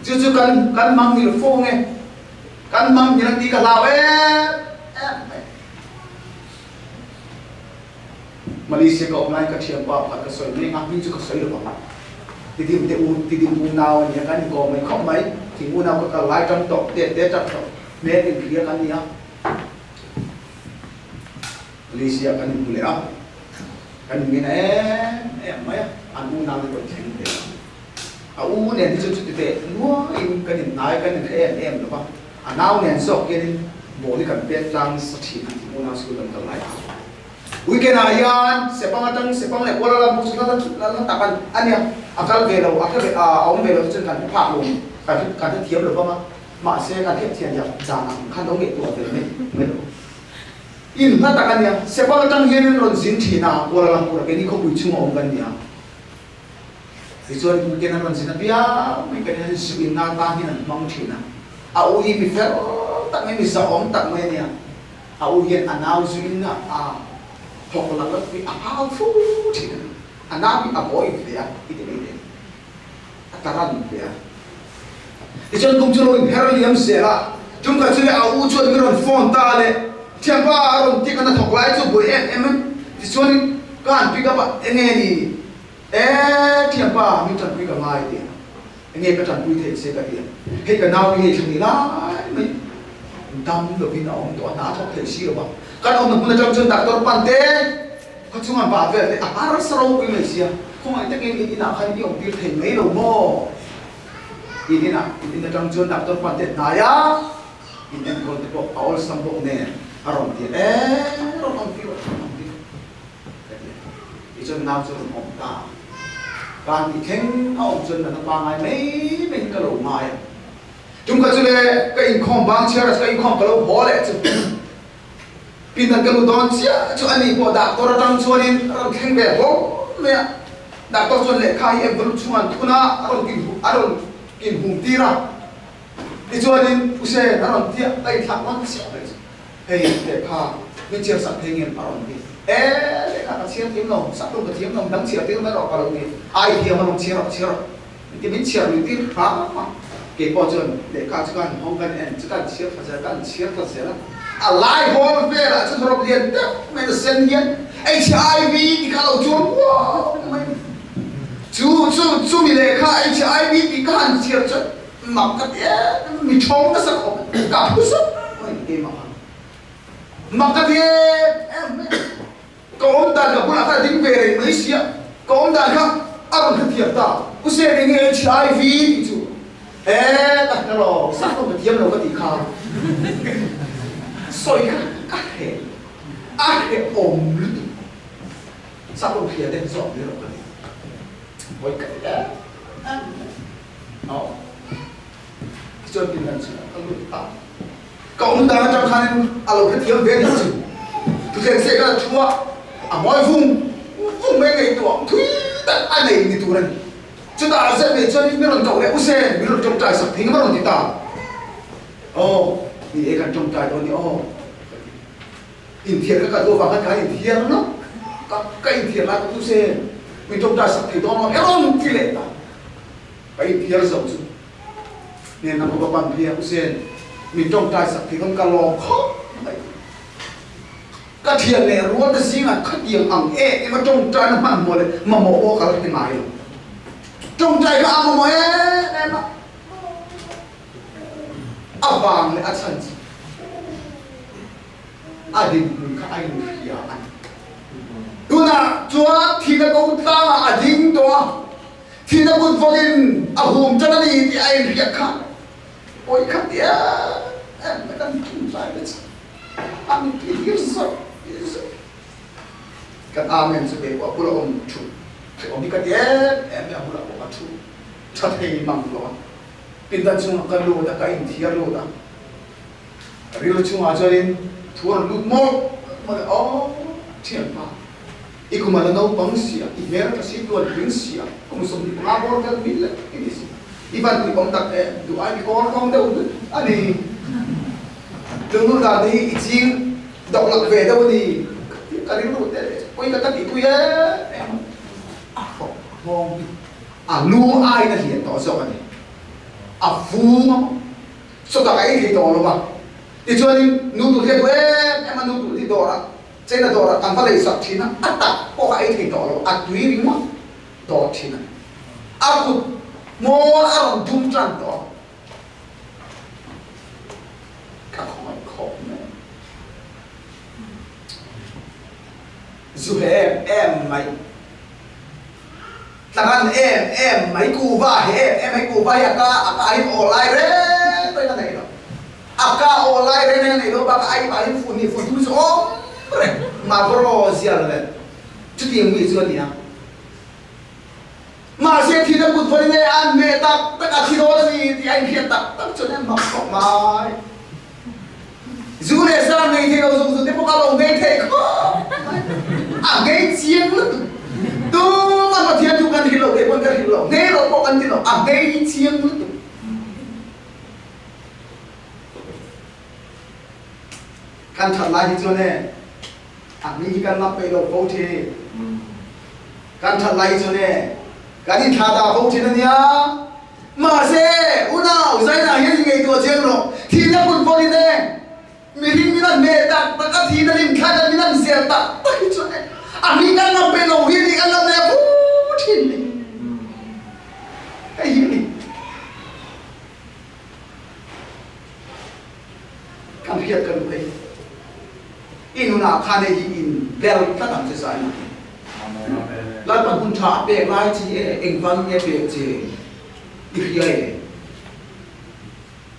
chứ cần mang nhiều phô nghe cần mang nhiều tí cả lào ấy Malaysia có online các trường qua phát cái sợi này ngắm như cái sợi được không thì tìm nào những cái có mấy không mấy thì mua nào có cả lại trong tộc để trong tộc nên thì kia cái gì á Malaysia cái gì cũng lẽ cái gì này em mấy anh mua nào thì còn chén thế u này thì chút tệ mua in cái gì này cái gì em đúng không nào này sọc cái gì bố đi cần biết rằng sự chỉ thì mua nào sử dụng cái lại weekend ayan sepang le wala la musuh la takan ania akal velo om velo chen kan pha lo kan thiam lo ba ma se kan thiam thian ya jana kan dong ge tu ve me in na takan ya sepang tang yen ron jin thi na wala la pura ke ni ko bui chung om kan ya richuan weekend na ron jin na bia me kan ya su in na ta ni na mong thi na a u hi mi fer tak me mi sa om tak me nia a u yen anau su in na học là nó bị áo phú thì anh nào bị áo bồi vậy à cái này đấy ta ra vậy à thì chân công chuyện rồi hero liam sẽ là chúng ta chơi áo u chơi cái rồi phone ta đấy thêm ba rồi thì cái nó học lại cho buổi em thì chuyện cái anh pick up anh nghe đi thêm ba mình chẳng pick up ngay đi anh nghe cái chẳng quy thể sẽ cái gì hết cái nào thì chẳng nghĩ là mình tâm được vì nó ông tụi nó học thể gì rồi kan ông cũng là trong chân đặc ban tế có chúng mình bảo vệ thì rất sâu với mình xia không ai tất nhiên đi nào hay đi ông biết thầy mấy đầu mò đi nào đi trong chân đặc ban tế này á đi em còn tiếp tục all some bộ nè rồi thì rồi ông biết đi chân nào chân ông ta càng thì khen ông chân là nó ba ngày mấy mình cái đầu mai chúng ta chơi cái income bang chia ra cái income cái đầu bỏ lại pindah ke ludon sia cu ani po doktor tang chuanin kheng be ho me doktor chuan le khai em bul chuan thuna aron kin hum tira ti chuanin use aron tia ai thak wan sia hei le kha mi chia sak theng em aron ti le kha ka chia tim no sak tu ka tim no dang chia tim ma ro ka lo ni ai hi ma lo chia ti min chia ni ti ha ma ke po chuan le kha chuan hong kan en chuan chia ka se la alive home về là chúng tôi liền tiếp mình sinh nhiên HIV thì cả đầu chuông chú mình lấy cả HIV thì cả hàng triệu chứ mặc cái thế mình trông nó sao không cả bức xúc mình đi mặc cái thế em có ông ta gặp bữa ta tính về đấy mấy xía có ông ta khác ăn cái thiệp ta cứ xe đi nghe HIV thì chú đặt cái lò sắc không phải tiêm đâu có gì khác soi cái ôm sắp ông kia đến dọn đi rồi với cái đó cho tin là sự ông luôn tạo cậu muốn đang trong khăn alo cái thiếu về gì thực hiện sẽ là chúa mọi vùng mấy ngày tuổi thúi tất anh này thì tuổi này chúng ta sẽ về chơi những lần cậu này use những lần trong trại sập thính bắt đầu thì ta thì ấy cần trong trại đó thì in thiệt các đồ vào cái in thiệt nó các cái in thiệt là cũng use mình trong trại sập thì đó nó em thì lệ ta cái in thiệt rộng chứ nên là một bằng thiệt use mình trong trại sập thì con cá lò khó cái thiệt này luôn cái gì mà khất điểm ẩm em mà trong trại nó mặn mồi mà mổ ô cả cái mày trong trại nó ăn mồi em mà vàng này ăn chân gì adin mình khai anh kia anh tu na chúa thì nó cũng ta mà adin to thì nó cũng vô in hùm cho nó đi thì anh kia khác ôi khác đi em mới đang chung sai đấy anh thì hiểu sao cái amen sẽ về qua bữa ông chủ thì ông đi cái em là bữa ông chủ cho thầy mong đó pin tan chung cái lô đã cái in thiệt lô đã ri lo chung cho nên thua lụt mốt mà thiệt mà ít cũng mà nó nấu bánh xì ít mer cái xí tuần bánh xì cũng sống đi ba bốn cái mít là cái gì ít bạn thì bóng tắc đủ ai bị con đâu anh này đừng lúc nào thì ít chiên đọc lạc về đâu thì cái đấy nó quay cái tí quay em không lu ai là hiện đó sao anh phu mà sao cái thì đó mà thì cho nên nụ tụi kia em mà nụ tụi thì đó trên là đó tăng phải lấy sạch thì nó ta có cái thì đó là tùy đi mà đó thì nó aku mau làm dung trăn đó các khó này dù em mày tangan em mày cù va em mày cù va aka ai online re tôi là này đó aka online re này đó bác ai phun tu so mà bro zial lên chút tiền gì rồi nhỉ mà sẽ thì nó cũng phải nghe ăn mẹ tất cả thì đó gì thì anh hiện tập cho nên mặc không mai dù này sao này thì nó dùng để bóc lồng đây thế không ngay chiên luôn tu mà thiên tu kan hilo để con kan hilo ngay rồi bóc ăn thì nó ngay chiên luôn kan thật lại cho nên mình kan nắp bê đồ vô thì kan thật lại cho nên cái gì thà ta vô thì nó nhá mà sẽ u nào dây nào hiện ngày tuổi chiên rồi thì nó cũng vô đi đây mình đang mê ta các thì nó liền khai ra mình đang dẹp ta cho nên mình kan nắp bê đồ hiện thì kan nắp bê vô thì cái gì này kan hiện kan đây in nào khai này in bel ta làm gì sai mà lại bằngคุณthả bè lại chỉ anh văn nghe bè chỉ ít vậy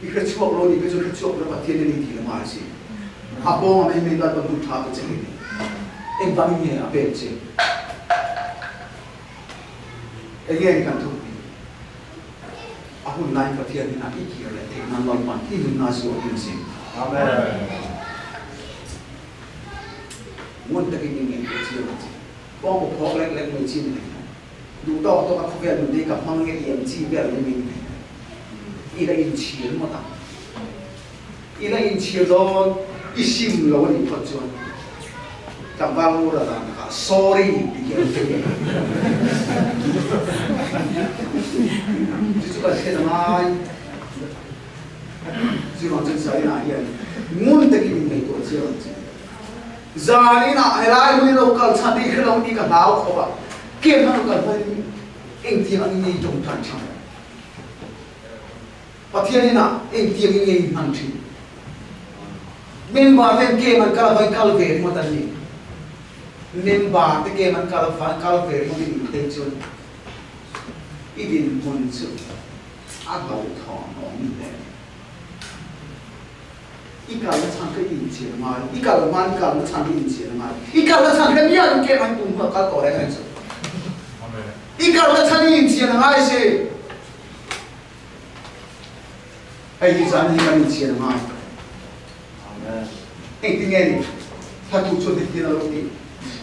ít cái chuộc rồi ít cái chuộc rồi mà thiên nhiên thì là mà gì bông anh mình lại bằngคุณthả cái gì anh văn nghe bè chỉ anh nghe kan thu aku naik ke thiên nhiên ít kia lại thì nó lại bằng thì mình nói số tiền gì amen muốn được cái gì mình phải chịu có một khó lên mình chịu này đủ to tôi các về mình đi gặp mang cái điểm chi về là mình ý là in chiến mà ta ý là in chiến rồi ý sim lâu thì thật chưa chẳng bao lâu là cả sorry thì kiểu chứ có thể là ai chứ còn chân sấy là hiện muốn được cái gì mình tuổi chưa giờ đi nào hay là mình đâu cần sang đi cái đâu đi cả nào không ạ kiếm nó cần phải anh tiếng anh đi trong thành trong và thiên đi nào anh tiếng anh đi hàng chữ mình bảo thêm kia mình cả phải cả về một tầng gì mình bảo thế kia mình cả về một cái tên chun ít दिनคนสึกอาเราถอนน้องนี่แหละ Ikaw na sang ka inchi na mai. Ikaw na sang ka inchi na mai. Ikaw na sang ka niya ke ang tumpa ka ko rin so. Amen. Ikaw na sang inchi na mai si. Ay di sana ka inchi na mai. Amen. Tingnan ni. Hatu cho di na lo ni.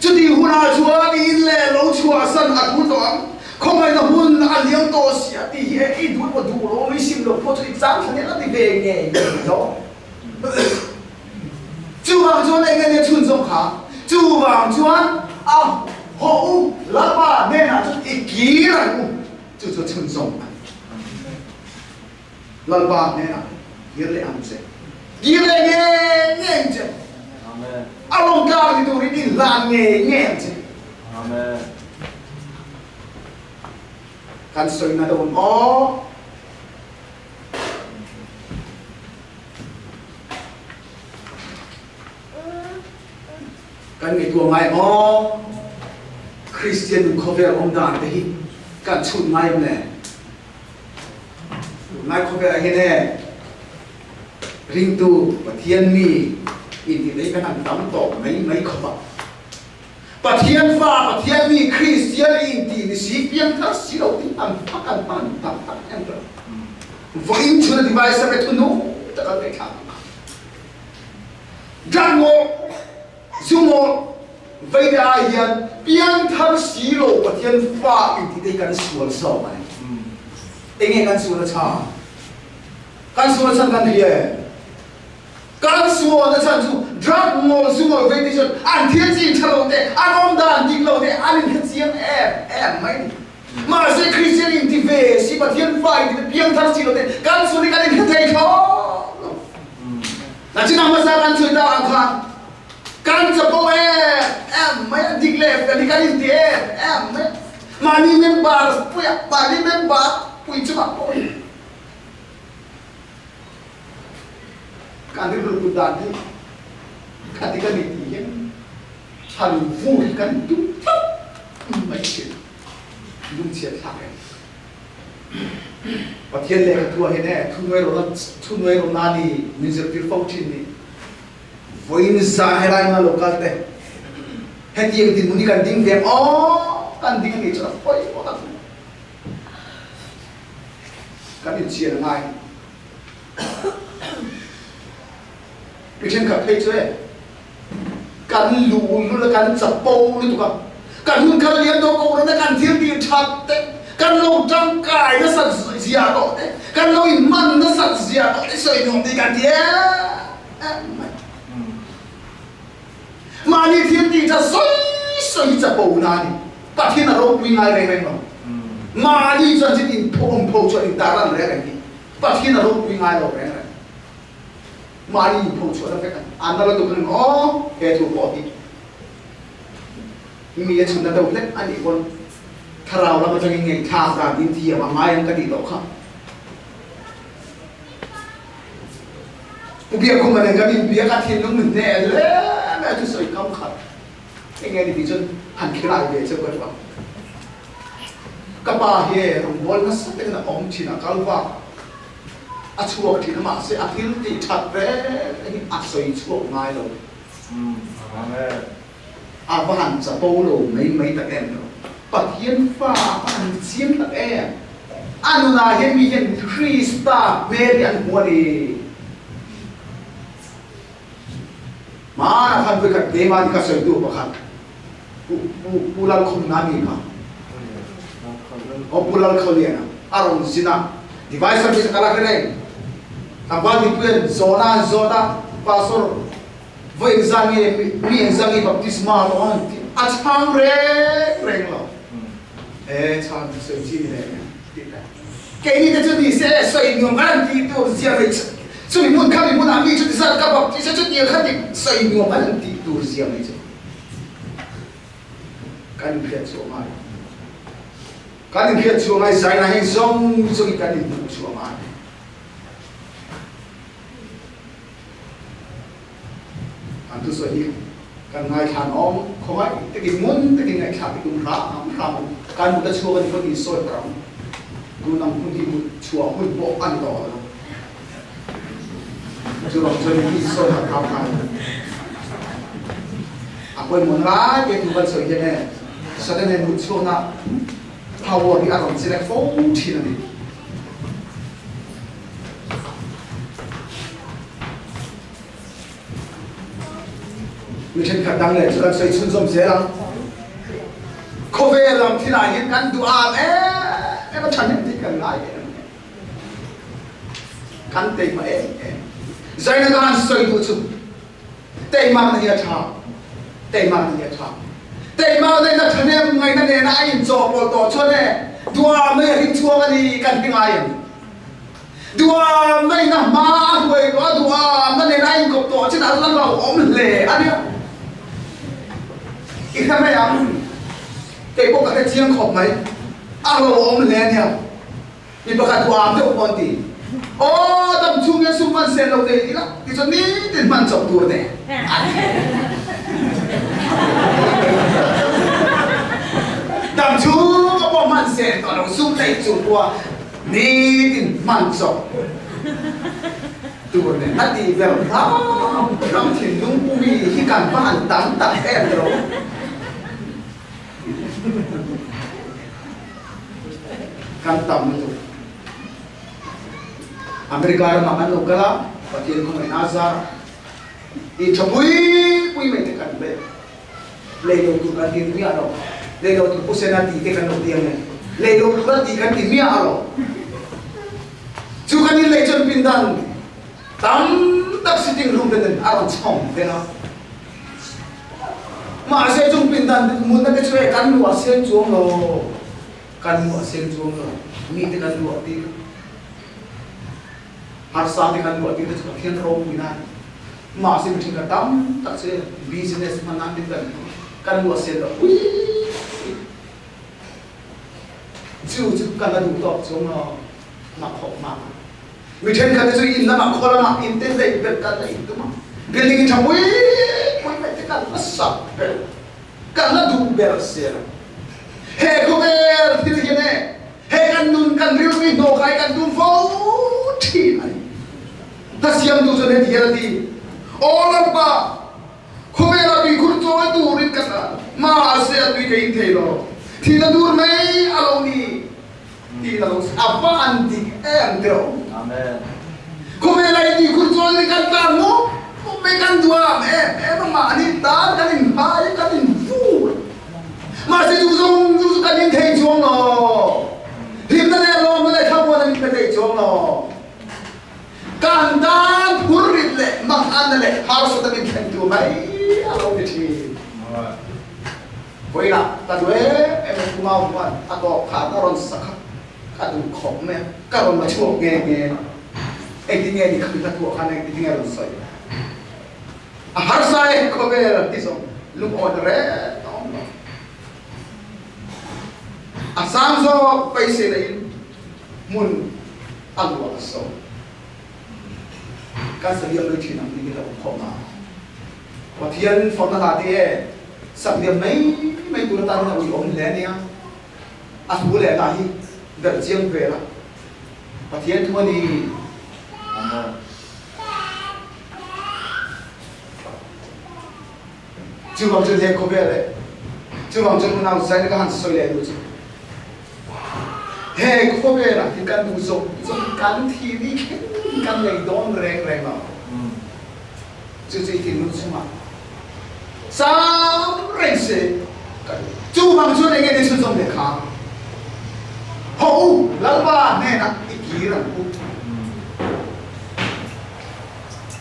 Cho di huna chua ni le lo chua san at hu to ang. Không ai là hun ăn liếng to xia thì ấy đuổi vào đủ rồi mới xin được có chuyện sáng thế là đi về nghề đó chú vàng chú này nghe chun giống khá chú vàng chú ăn họ lá ba nên là chút ý kỹ là chú chun giống lá ba nên là kỹ là ăn sẽ kỹ là nghe chứ ông cao thì tôi đi làm nghe chứ Amen. Kan soi na doon kan ngai tua ngai Christian cover dan te hi kan chun ngai ne ngai cover hi ne ring tu pathian mi in ti dei kan tam to mai khoba pathian fa pathian mi Christian in ti ni si pian thar si lo ti am pakan pan tam em ro voin chuna device sa tu no ta ka be kha gango zumo vai da hian pian thar si lo pathian fa in ti dei kan sual so mai enge kan sual cha kan hi kan suo na chan chu drug mo sumo vacation an thiên chi thalo te an om dan ding lo te an in chiang em mai ma se Christian in ti ve si pa thiên fai ti piang thar chi lo te kan su ni kan in thei tho na chi na ma sa kan chui da an khan kan cha po em mai ding le ni kan in ti em mai ma ni member puya ba ni member pui chu ma po kan dulu kuda di ketika ditihan halu fuh kan tu macam dum siap sakit pathian le tua hene tunoi ro nani music til function ni voin zahira na lokal te heti yang tin muni kan ding dem kan ding ni chara poi kan in sia ngai cái trên cà phê chơi, cắn lù là cắn chập bầu đi tụi cắn hun cắn liên đâu câu nó cắn thiên địa chặt đấy, cắn lâu trăng cài nó sạch dìa đó đấy, cắn lâu im mặn nó sạch dìa đó đấy, sợi nhung đi cắn thế, mà đi thiên địa chặt sợi chập bầu này, bắt thiên là đâu quy ngay đây mà, mà đi cho chỉ in phong cho in ta làm đấy cái gì, bắt thiên là đâu quy ngay đâu đấy. Mari pun suara mereka. Anda lalu kan itu body. Ini ya sudah tahu lek ani pun karau lah macam ini thang dah inti ya mama yang tadi tahu kan. Biar aku mana kami biar kat hin nung ne le, macam tu soi kaum kat. Ini di bijon han kira dia cakap apa. Kapah ye rumbol nas dengan Cina kalwa. Chuộc thì nó mà sẽ thiếu thì thật đấy cái soi chuộc ngay rồi và hẳn sẽ bố lộ mấy tạc em rồi bật hiến pha hẳn chiếm tạc em anh là hiến mi hiến Christa về đi ăn mua đi mà là khăn với các tế mà đi các soi đua bà khăn bù lal không nami mà bù lal không liền à rồi xin à device service cái là cái này Abang di puan zona pastor voi zangi mi zangi baptisma lo on achang reng lo chang soi chi ne cái này cho đi sẽ soi nhung ăn thì tôi riêng vậy soi muốn khăm muốn ăn đi cho đi sát các bậc sẽ cho nhiều khăn thì soi nhung ăn thì tôi riêng vậy cái này số mai cái này số mai sai là hay giống cái này số mai tu soi kan ngai khan om khoi te ki mun te ki ngai kha ki ra kan mu ta chua ni ko ni soi pra tu nam kun ki mu chua hui bo an do Chú bằng cho nên đi soi thật thao khăn quên muốn lá cái thứ vật sợi như này sau đây nên một số na power đi ăn còn sẽ lại phố chỉ là gì mình trên khả năng này cho cần xây xuân dòng dễ lắm không về làm thế này những căn đồ ăn em có chẳng nhận thì cần lại căn tiền mà em dây nó ăn xây đồ chung tiền mà nó hiện trạng tây mà này chả tây mà đây là thằng em ngày nay là anh cho bộ tổ cho này đua mấy hình chua cái gì cần cái ai đua mấy là ma người đó đua mấy là anh cột tổ chứ đã lăn vào ốm lề anh nhá cái thằng này à cái bộ cái chiang khop mấy ăn vào ốm lề nhá đi bắt cái đua mấy con tí ô tầm trung nhân xung quanh xe đâu đây đó cái cho ní tiền man chọc đua này đam chú có bao man xe tao đâu xung tay chụp qua ní tiền man chọc đua này nát đi về lắm thiên đúng vì khi cần phải tắm tập em rồi cần tắm rồi Amerika ada makan lokal, bagian komen azar. Ini cabui, pui mereka kan be. Lelo tu kan di dunia aro. Lelo tu pusena di kan dia ni. Lelo tu kan di kan di dunia aro. Juga ni lejon pindan. Tam tak sitting room dengan aron chong, dena. Masih jung pindan, mula kecuali kan luar sen jung lo, kan luar sen jung lo. Ni dengan luar di. Har saat dengan buat kita juga kian rom binan masih bertingkat tam tak se business mana dengan kan buat seda ju kan ada dua cuma nak hok mak mungkin kan itu inna mak kolam mak inten deh berkat itu mak building itu wih mereka kan besar kan ada dua bersih hei komer tidak gini hei kan nun kan riu ni no kai kan dun fau ti Tasiam tu sudah dia di orang pa, kumera bi kurto itu urin kata, masih ada kain thelo, tidak dur mai aloni, tidak los apa anti entero. Amen. Kumera itu kurto ini kata mo, mekan dua mama ni tar kanin pai kanin fu, masih tu kanin thei chong lo, himna ne lo mana kamu ada ni thei chong lo. Kandan purrit le mang an le harus ada bikin tu mai alo ni koi na tadwe kumau kuan atau karon sakak kadu khom me karon machu nge tinggal di kita tu kan tinggal rusai harus saya kober iso lu order asam so paise lain mun alu aso kan sediam lu cina ni kita khoma Watian forna tadi sediam mai turatan na ui om le nia asu le tahi dar jiang ve la Watian tu ni chú bằng chân thế có vẻ đấy chú bằng chân nào sai nó hẳn soi lên rồi hey có vẻ là cái căn đủ rộng căn thì đi căn này đón rèn vào chú chỉ thì nó xuống mà sao rèn sẽ chú bằng chân này nghe đến chân rộng để khá hậu lăng ba nè nè cái gì là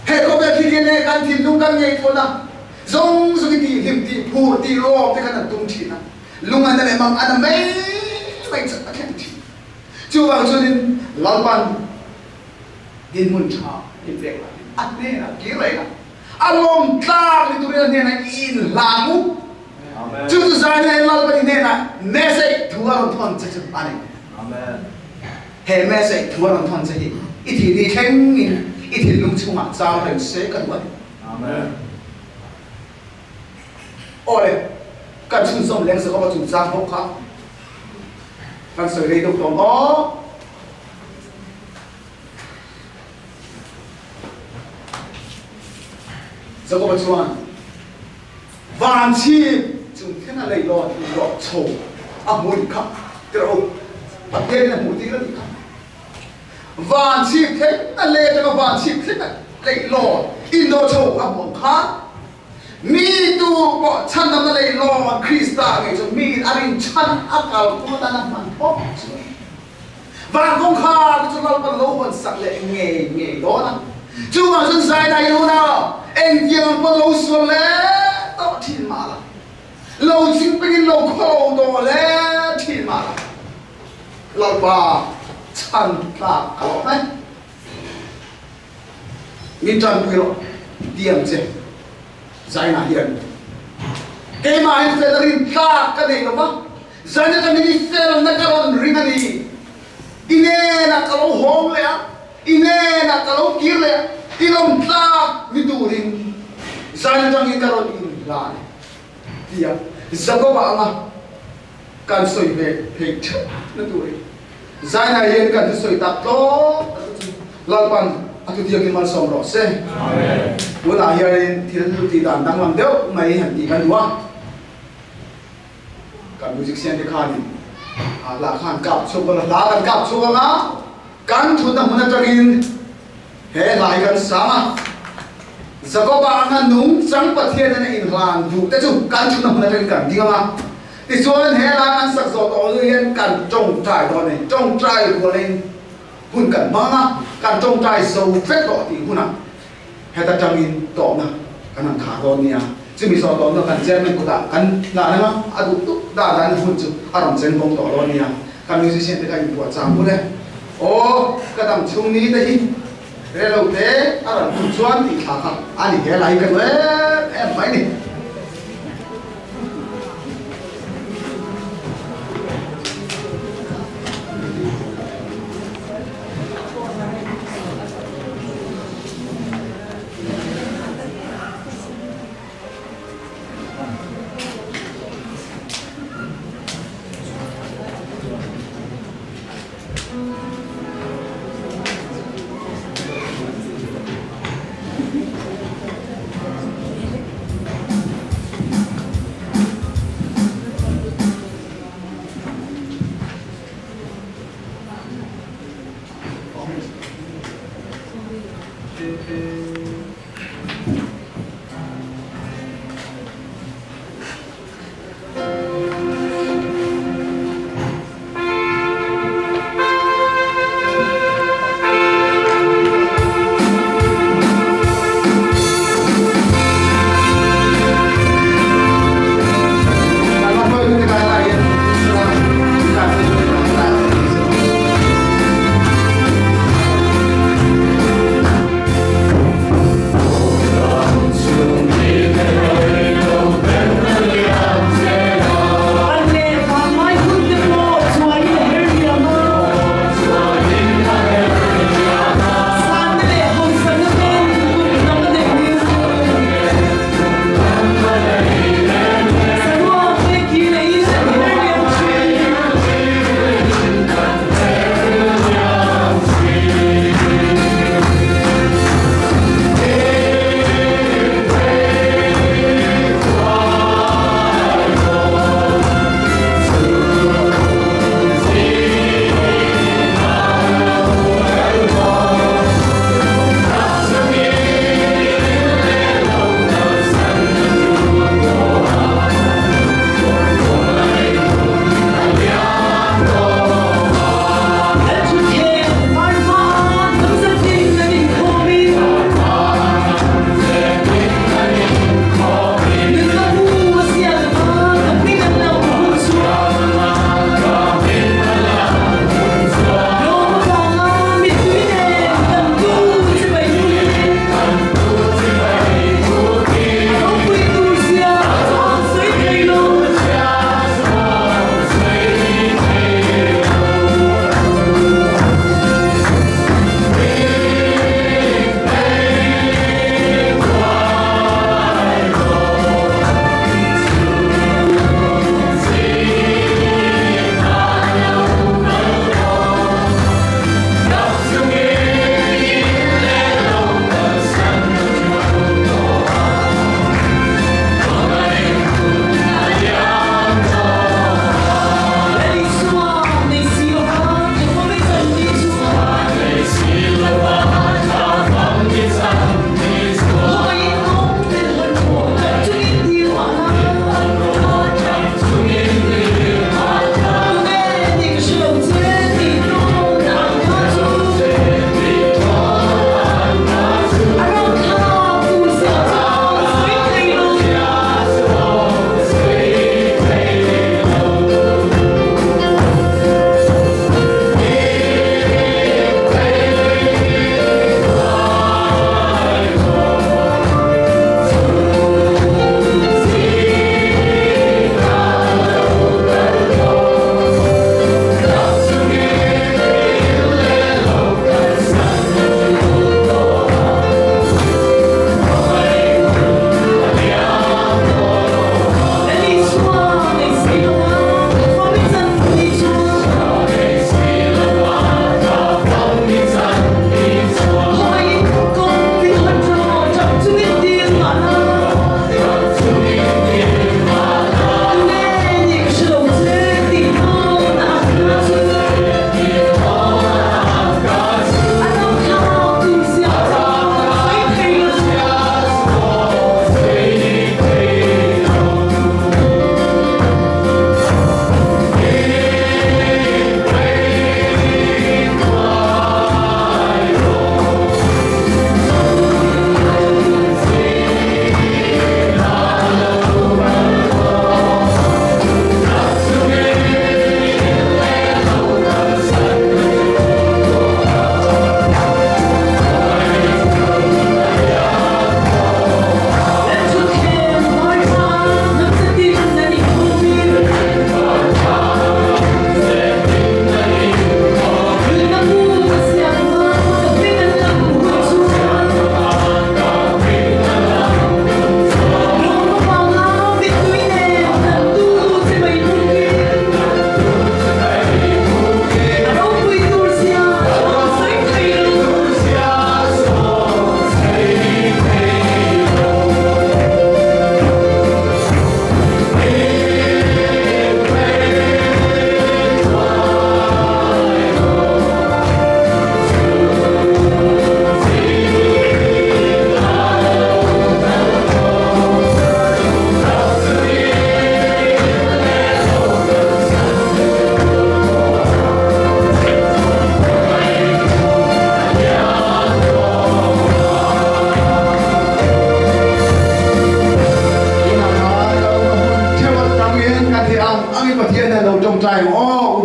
hey có vẻ thì cái này căn thì đúng căn này thôi nào zong zong ti him ti pur ti ro te kan tum thi na lunga na mang adam mai cha kan thi chu wang chu din lalpan din mun cha in ve at ne na ki lai na alom tla ni tu ne na in lamu amen chu tu sa ne lalpan ne na message thuar thon cha cha ani amen he message thuar thon cha hi I thi ni theng in I thi lung chu ma cha len se kan wa amen ôi cần chun sông lên sẽ có một chun giang hốc khác cần sợi dây đồng đồng đó giờ có bao chuan van chi chúng thế nào lấy lo thì lo sầu muốn khắp cái đâu bắt tiền là muốn tí là gì khắp van chi thế là lấy cho van chi thế là lấy lo in đồ sầu muốn khắp mi tu có chân năm lấy lo Krista cái cho mi anh chân ác cầu cũng ta làm phản phúc và công khai cho nó còn lâu hơn sắc lệ nghề đó nè chú mà dân sai này luôn nào anh em có lâu xuân lẽ đó thì mà là lâu chính bên lâu khâu đó lẽ thì mà là lâu bà chân ta có đấy mình chân quy rồi điểm gì sai nào hiện cái mà anh phải là rin ta cái này đúng không sai nó cái này phải là cái con rin này ine na kalau hong le ine na kalau kir le ilom ta vidurin zan jang in karon in la dia zago ba ma kan soi ve phe na tu ri zai na yen kan soi tap to lalpan atu dia kin mal som ro se amen wala hiarin thiran ti dan dang lam deu mai han ti kan wa kan music sian de khani là khăn cặp xuống còn lá cần cặp xuống á cắn thun tầm muốn cho in hệ lại gần sáng à giờ có bạn ăn núng trắng bật thiên này in hoàn vụ thế chung cắn thun tầm muốn cho in cẩn đi không à thì số lên hệ lại ăn sặc giò to lên cẩn trồng trải đó này trồng trải của lên hun cẩn mang á cẩn trồng trải sâu phết đỏ thì hun à hệ ta trăng in đỏ nè cẩn thằng khá đó nè chứ mình so đó nó cần xem mình cũng đã cần là nó à đủ tốt đã là nó phun chứ à làm xem công tỏ đó nè cần mình sẽ xem cái gì của chàng luôn đấy ô cái tầm chung ní đây đây lâu thế à làm phun xoắn thì khá khá anh thì cái lại cái đấy em phải đi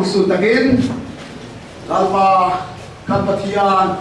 ong su takin lalpa kan pathian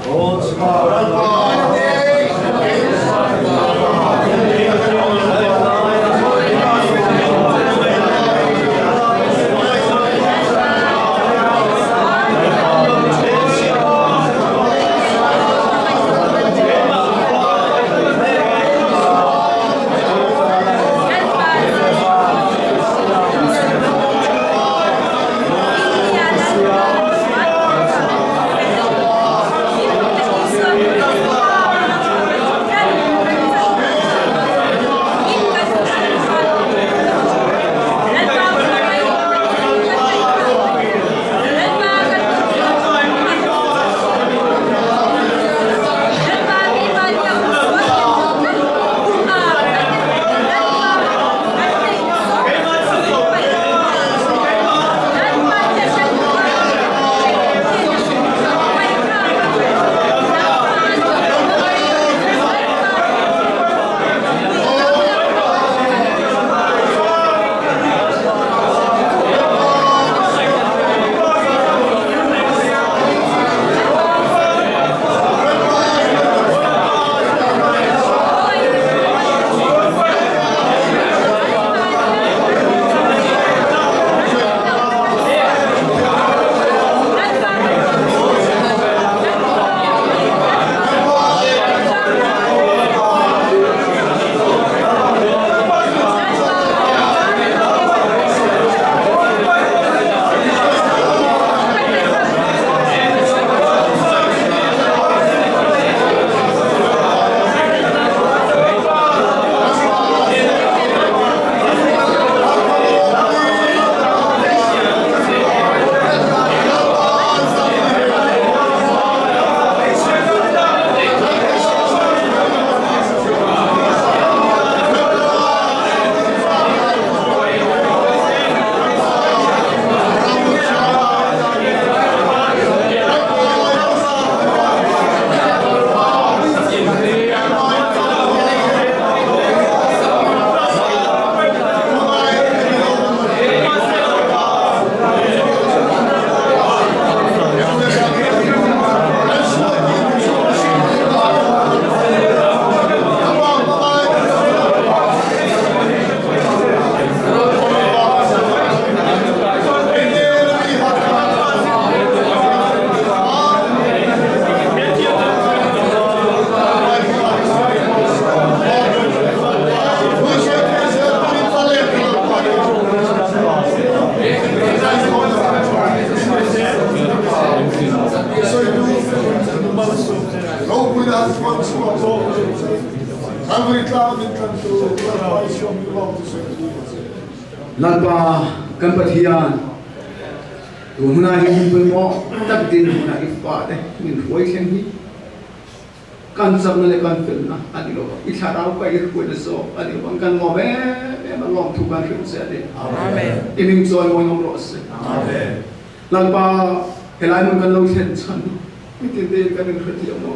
lalpa kan pathian tu huna hi pun mo tak din huna ifa de min hoi khen hi kan sam na le kan fel na ani lo I tharau ka ir ko de so ani bang kan mo be ma long tu kan rim se de amen ining joy mo ngom ro se amen lalpa helai mun kan lo chen chan mi tin de kan rin khati mo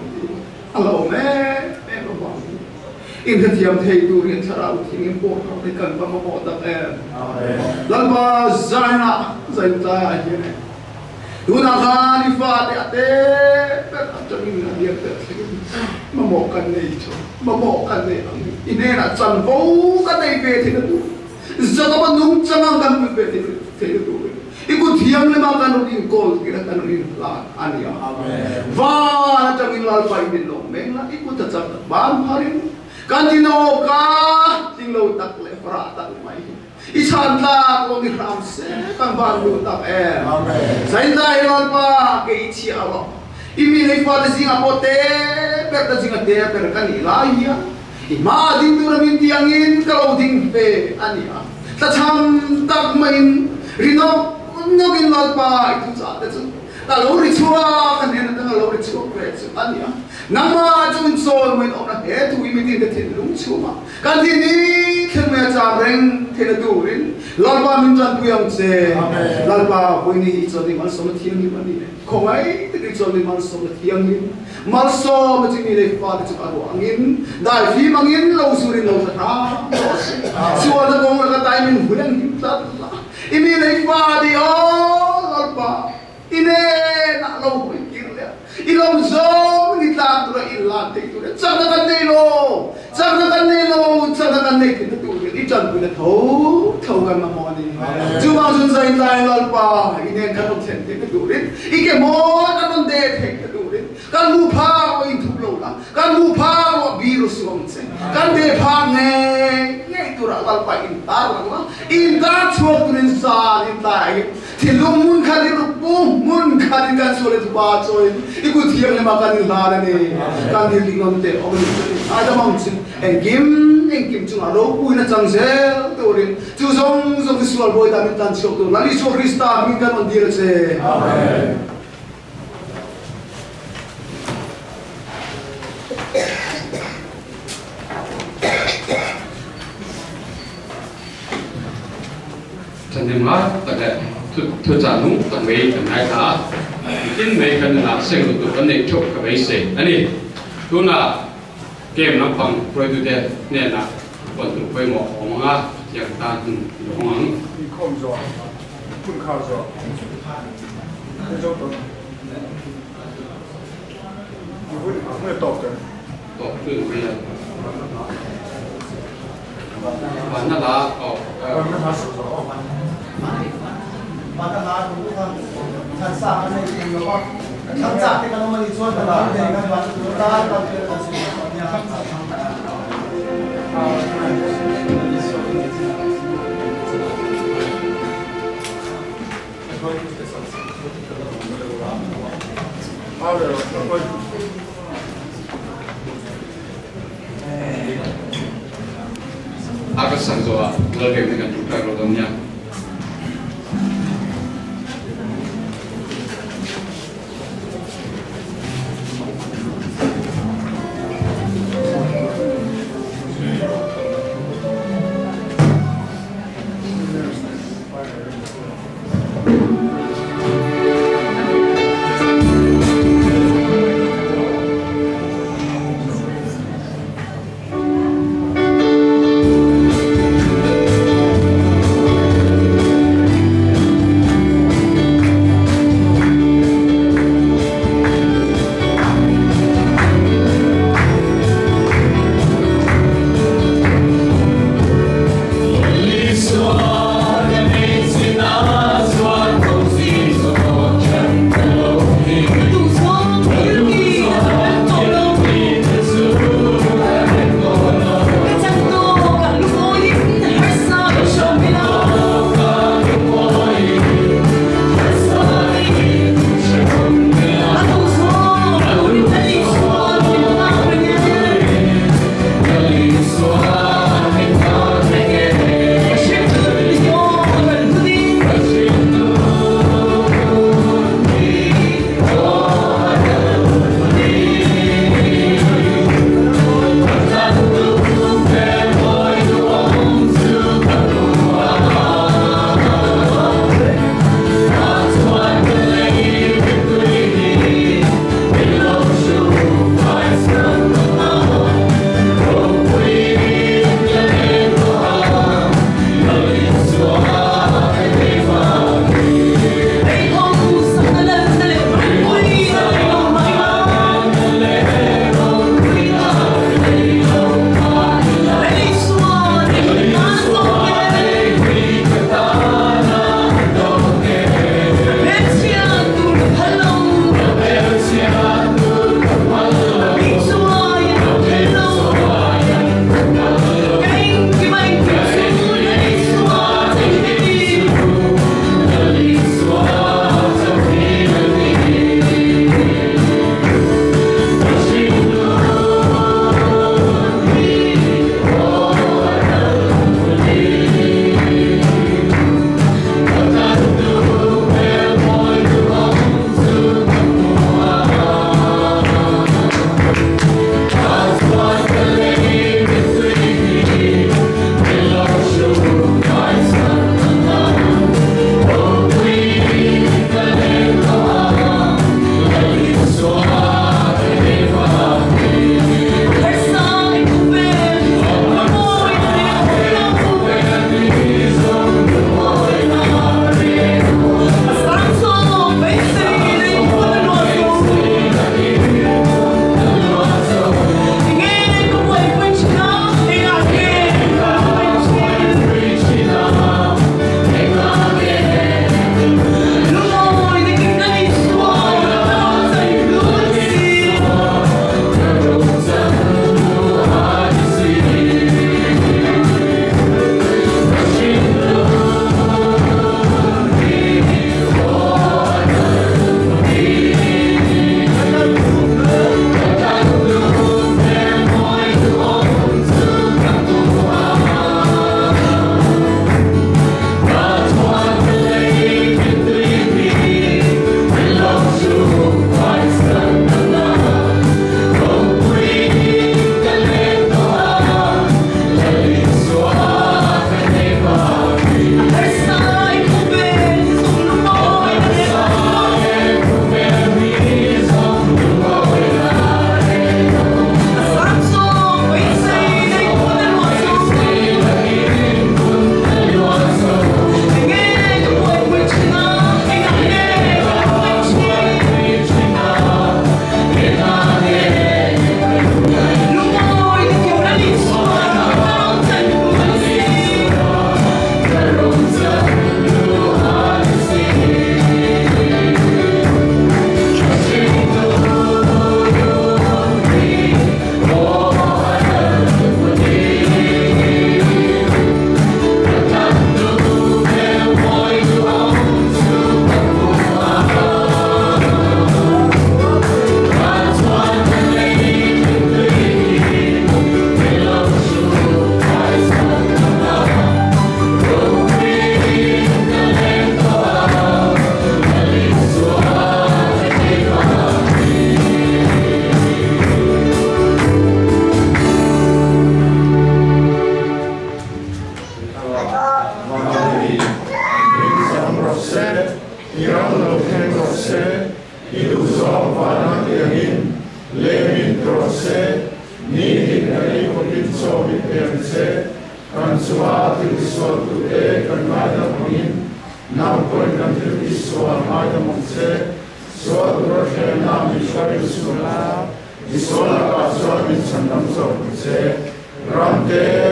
alo me ro bang in the tiam thei tu rin tharau thing in po de kan pa mo tak amen lalpa zaina zaita hi ne tu na khani fa de ate per atami na dia per mamo kan nei cho mamo kan nei ine na chan vo kan nei pe the tu zata ma nung chang kan pe the tu iku thiam le ma kan in kol kira kan in la ania amen va ta min lal pai din lo meng la iku ta chang ban pharin kan dino ka ting lo tak le fra tak mai I chan la ko ni ram se kan ban lu tak amen sai dai lal pa ke I chi alo I mi nei fa de singa pote per ta singa te per kan I la ia I ma ding tu ramin tiangin ka lo ding pe ania ta cham tak main rino ngogin lal pa I tu cha de chu ta lo ri chua kan ne ta lo ri chua pe chu ania nama chun so min ona he tu I mi tin de tin lung chu ma kan tin ni khen me cha reng the du rin lal pa min chan puyang se lal pa poi ni I cho ni mal so ma thiang ni ma ni ko ai ti cho ni mal so ma thiang ni mal so ma chi ni le fa de chu aro angin dai fi mangin lo su rin lo tha suwa na gong la tai min hulang him ta I mi le fa di o lal pa ine na lo kin le ilom zong ni ta tu illa te tu chana kan nei lo chana kan nei kin tu ni chan pu le tho kan ma mo ni chu ma sun sai lai lal pa ine kan lo chen te tu ri ike mo kan non de te tu ri kan mu pha o in thu lo la kan mu pha o virus om che kan de pha ne ye tu ra lal pa in tar la ma in ka chuak tu rin sa in lai thilum mun khali ru pu mun khali kan sole tu ba choi iku thiang le ma kan la ne kan di lingom te o ni a da mong chin en kim chung aro pu na chang se to rin chu song so visual boy da min tan chok to lali so krista min kan on dir che amen chân thêm hết tất cả thứ trả nung tận mấy tận hai tháng in mấy cái là sinh được vấn đề chụp cái mấy gì anh đi tu là game nó bằng rồi tu thế nên là còn tụ quay một ông á chẳng ta ông ăn đi không rồi phun khao rồi cái chỗ đó không được tọt rồi tổ tư bây giờ và nó là nó phát sụt rồi mà ta nói cũng không thật sự này thì nó có thật sự thì nó mới chọn được là để các bạn chúng ta làm việc là sự nhà khác agak sanzo lebih dengan juga rodomnya so vi em se kan suwa ti so tu e kan ma da min now point kan ti so ma da mon se so ro she na mi so la ka so mi san nam so se ram te